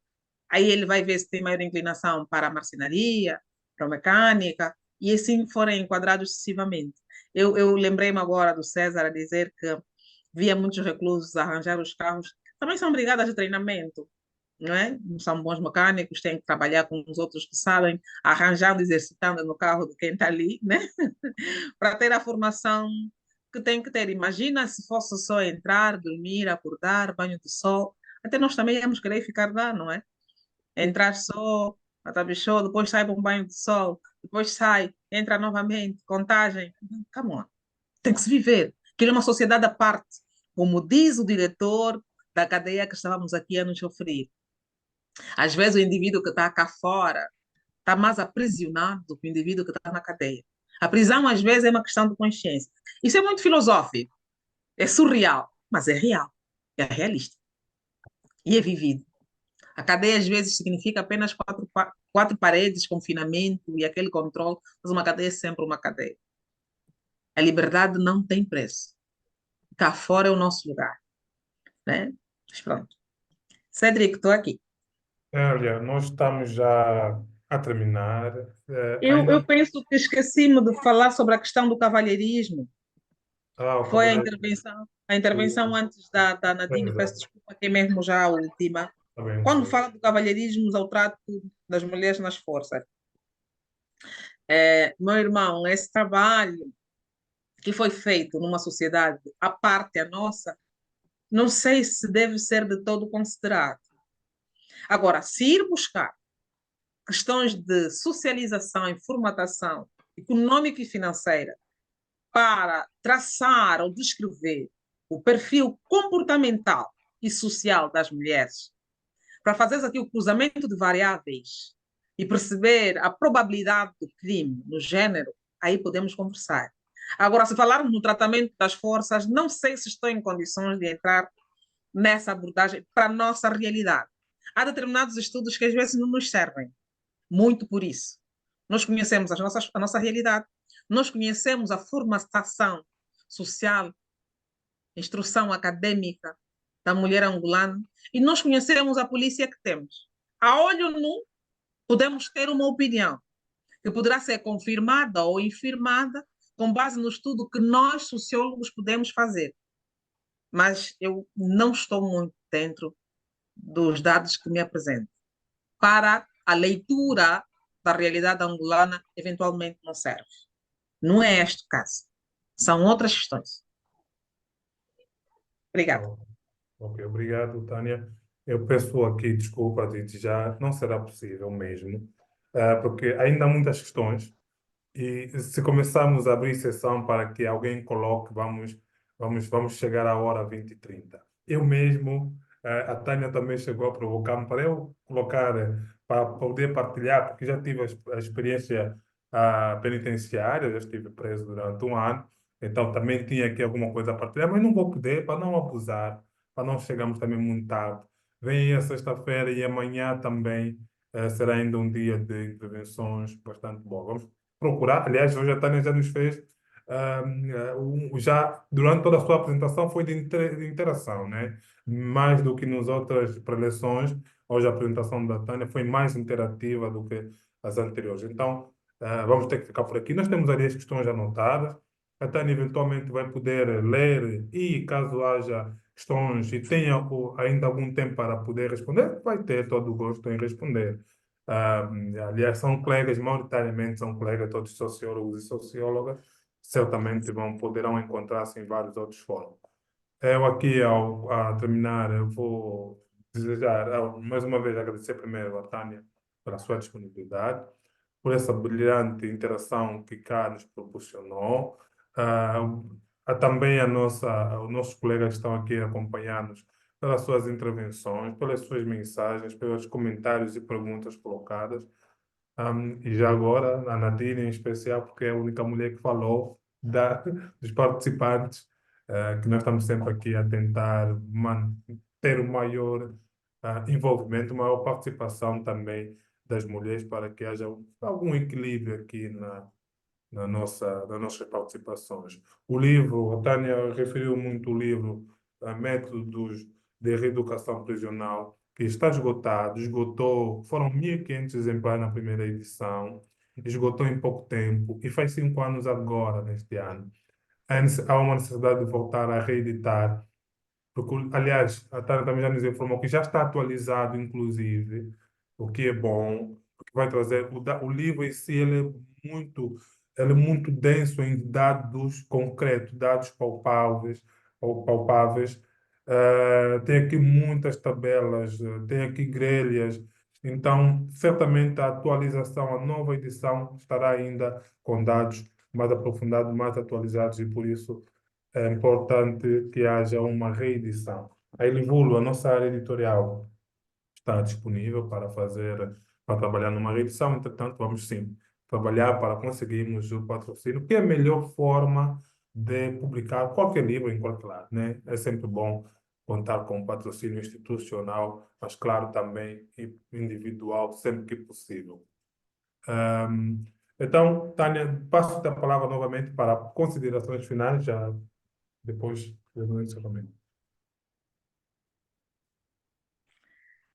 Aí ele vai ver se tem maior inclinação para a marcenaria, para a mecânica, e assim forem enquadrados sucessivamente. Eu lembrei-me agora do César a dizer que via muitos reclusos arranjar os carros, também são brigadas de treinamento, não é? Não são bons mecânicos, têm que trabalhar com os outros que sabem, arranjando, exercitando no carro de quem está ali, né? Para ter a formação que tem que ter. Imagina se fosse só entrar, dormir, acordar, banho de sol. até nós também íamos querer ficar lá, não é? Entrar só, atabichou, depois sai para um banho de sol, depois sai, entra novamente, contagem. Come on, tem que se viver. Aquilo é uma sociedade à parte, como diz o diretor da cadeia que estávamos aqui a nos oferecer. Às vezes o indivíduo que está cá fora está mais aprisionado do que o indivíduo que está na cadeia. A prisão, às vezes, é uma questão de consciência. Isso é muito filosófico, é surreal, mas é real, é realista e é vivido. A cadeia, às vezes, significa apenas quatro paredes, confinamento e aquele controle, mas uma cadeia é sempre uma cadeia. A liberdade não tem preço. Cá fora é o nosso lugar, né? Mas pronto. Cédric, estou aqui. Olha, nós estamos já a terminar. Eu, Ainda. eu penso que esqueci-me de falar sobre a questão do cavalheirismo. O Foi cavalheiro. a intervenção antes da Nadine, peço Exato. desculpa, que é mesmo já a última. Está bem, Quando sim. fala do cavalheirismo ao trato das mulheres nas forças, meu irmão, esse trabalho que foi feito numa sociedade à parte a nossa, não sei se deve ser de todo considerado. Agora, se ir buscar questões de socialização e formatação econômica e financeira para traçar ou descrever o perfil comportamental e social das mulheres, para fazer aqui o cruzamento de variáveis e perceber a probabilidade do crime no género, aí podemos conversar. Agora, se falarmos no tratamento das forças, não sei se estou em condições de entrar nessa abordagem para a nossa realidade. Há determinados estudos que às vezes não nos servem, muito por isso. Nós conhecemos a nossa realidade, nós conhecemos a formatação social, instrução acadêmica da mulher angolana e nós conhecemos a polícia que temos. A olho nu, podemos ter uma opinião que poderá ser confirmada ou infirmada com base no estudo que nós, sociólogos, podemos fazer. Mas eu não estou muito dentro dos dados que me apresentam. Para a leitura da realidade angolana, eventualmente não serve. Não é este o caso. São outras questões. Obrigada. Ok, obrigado, Tânia. Eu peço aqui desculpa de já, não será possível mesmo, porque ainda há muitas questões e se começarmos a abrir sessão para que alguém coloque, vamos chegar à hora 20h30. Eu mesmo, a Tânia também chegou a provocar-me para eu colocar, para poder partilhar, porque já tive a experiência penitenciária, já estive preso durante um ano, então também tinha aqui alguma coisa a partilhar, mas não vou poder para não abusar, para não chegarmos também muito tarde. Vem a sexta-feira e amanhã também será ainda um dia de intervenções bastante bom. Vamos procurar, aliás, hoje a Tânia já nos fez, já durante toda a sua apresentação foi de interação, né? Mais do que nas outras preleções, hoje a apresentação da Tânia foi mais interativa do que as anteriores. Então, vamos ter que ficar por aqui. Nós temos ali as questões anotadas. A Tânia eventualmente vai poder ler e, caso haja questões e tenha ainda algum tempo para poder responder, vai ter todo o gosto em responder. Ah, aliás, são colegas, maioritariamente são colegas, todos sociólogos e sociólogas, certamente poderão encontrar-se em vários outros fóruns. Eu aqui, a terminar, eu vou desejar, mais uma vez, agradecer primeiro a Tânia pela sua disponibilidade, por essa brilhante interação que cá nos proporcionou, ah, também os nossos colegas que estão aqui a acompanhar-nos pelas suas intervenções, pelas suas mensagens, pelos comentários e perguntas colocadas. E já agora, a Nadine em especial, porque é a única mulher que falou dos participantes, que nós estamos sempre aqui a tentar ter o maior envolvimento, maior participação também das mulheres para que haja algum equilíbrio aqui nas nossas participações. O livro, a Tânia referiu muito o livro Métodos de Reeducação Prisional, que está esgotado, esgotou, foram 1.500 exemplares na primeira edição, esgotou em pouco tempo e faz 5 anos agora, neste ano. Há uma necessidade de voltar a reeditar, porque, aliás, a Tânia também já nos informou que já está atualizado, inclusive, o que é bom, porque vai trazer, o livro em si ele é muito denso em dados concretos, dados palpáveis, Tem aqui muitas tabelas, tem aqui grelhas. Então, certamente a atualização, a nova edição estará ainda com dados mais aprofundados, mais atualizados e por isso é importante que haja uma reedição. A Elivulo, a nossa área editorial, está disponível para trabalhar numa reedição. Entretanto, vamos sim trabalhar para conseguirmos o patrocínio, que é a melhor forma de publicar qualquer livro em qualquer lado, né? É sempre bom contar com patrocínio institucional, mas claro também individual, sempre que possível. Ahm, então, Tânia, passo-te a palavra novamente para considerações finais, já depois do encerramento.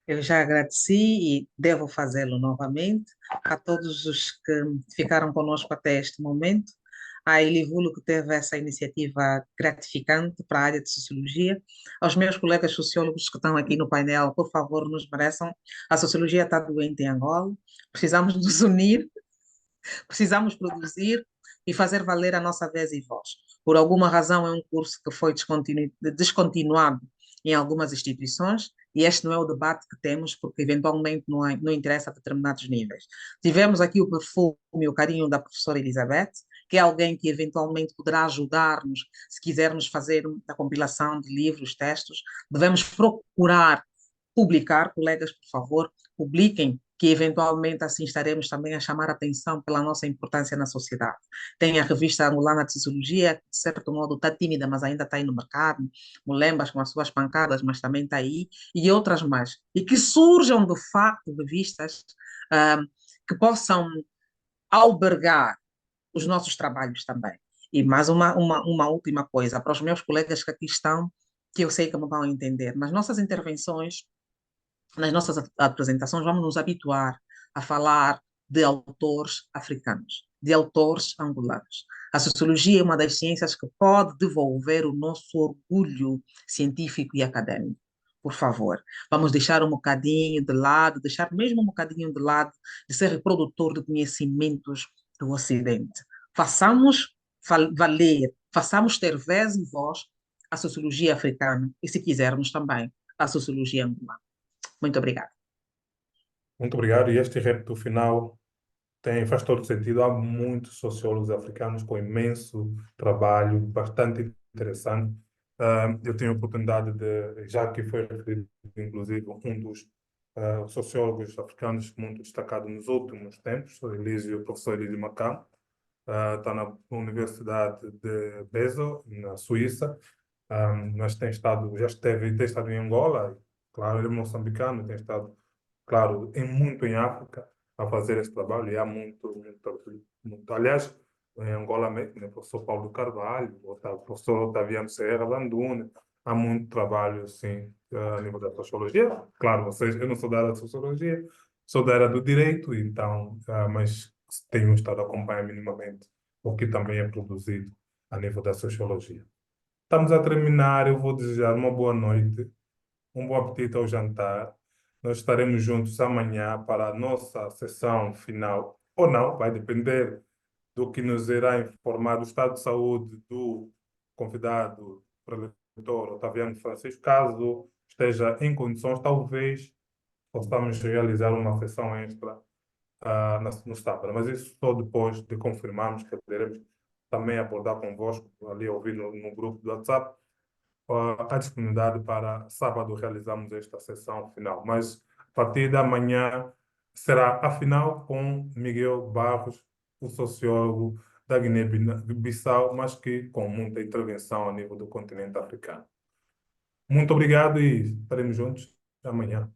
Eu já agradeci e devo fazê-lo novamente a todos os que ficaram conosco até este momento, à Elivulo que teve essa iniciativa gratificante para a área de Sociologia, aos meus colegas sociólogos que estão aqui no painel, por favor, nos mereçam. A Sociologia está doente em Angola, precisamos nos unir, precisamos produzir e fazer valer a nossa vez e voz. Por alguma razão, é um curso que foi descontinuado em algumas instituições, e este não é o debate que temos, porque eventualmente não interessa a determinados níveis. Tivemos aqui o perfume e o carinho da professora Elizabeth, que é alguém que eventualmente poderá ajudar-nos, se quisermos fazer a compilação de livros, textos. Devemos procurar publicar, colegas, por favor, publiquem, que eventualmente assim estaremos também a chamar a atenção pela nossa importância na sociedade. Tem a revista angolana de Sociologia, que de certo modo está tímida, mas ainda está aí no mercado, Mulembas com as suas pancadas, mas também está aí, e outras mais. E que surjam, de facto, revistas que possam albergar os nossos trabalhos também. E mais uma última coisa, para os meus colegas que aqui estão, que eu sei que me vão entender, nas nossas intervenções, nas nossas apresentações, vamos nos habituar a falar de autores africanos, de autores angolanos. A sociologia é uma das ciências que pode devolver o nosso orgulho científico e acadêmico. Por favor, vamos deixar um bocadinho de lado, deixar mesmo um bocadinho de lado de ser reprodutor de conhecimentos do Ocidente. Façamos valer, façamos ter vez e voz a sociologia africana e, se quisermos, também a sociologia angolana. Muito obrigada. Muito obrigado. E este repto final faz todo sentido. Há muitos sociólogos africanos com imenso trabalho, bastante interessante. Eu tenho a oportunidade de, já que foi referido, inclusive, um dos sociólogos africanos muito destacado nos últimos tempos, o professor Elísio Macam, está na Universidade de Basel, na Suíça, mas tem estado em Angola, claro, ele é moçambicano, tem estado, claro, muito em África a fazer esse trabalho, e há muito. Aliás, em Angola mesmo, o professor Paulo Carvalho, o professor Otaviano Serra Landune, há muito trabalho, assim, a nível da sociologia. Claro, eu não sou da área da sociologia, sou da área do direito, então, mas tenho estado a acompanhar minimamente o que também é produzido a nível da sociologia. Estamos a terminar, eu vou desejar uma boa noite, um bom apetite ao jantar. Nós estaremos juntos amanhã para a nossa sessão final, ou não, vai depender do que nos irá informar do estado de saúde do convidado preletor Otaviano Francisco. Caso esteja em condições, talvez possamos realizar uma sessão extra no sábado, mas isso só depois de confirmarmos, que poderemos também abordar convosco, ali ouvir no grupo do WhatsApp, a disponibilidade para sábado realizarmos esta sessão final. Mas a partir da manhã será a final com Miguel Barros, o sociólogo da Guiné-Bissau, mas que com muita intervenção a nível do continente africano. Muito obrigado e estaremos juntos amanhã.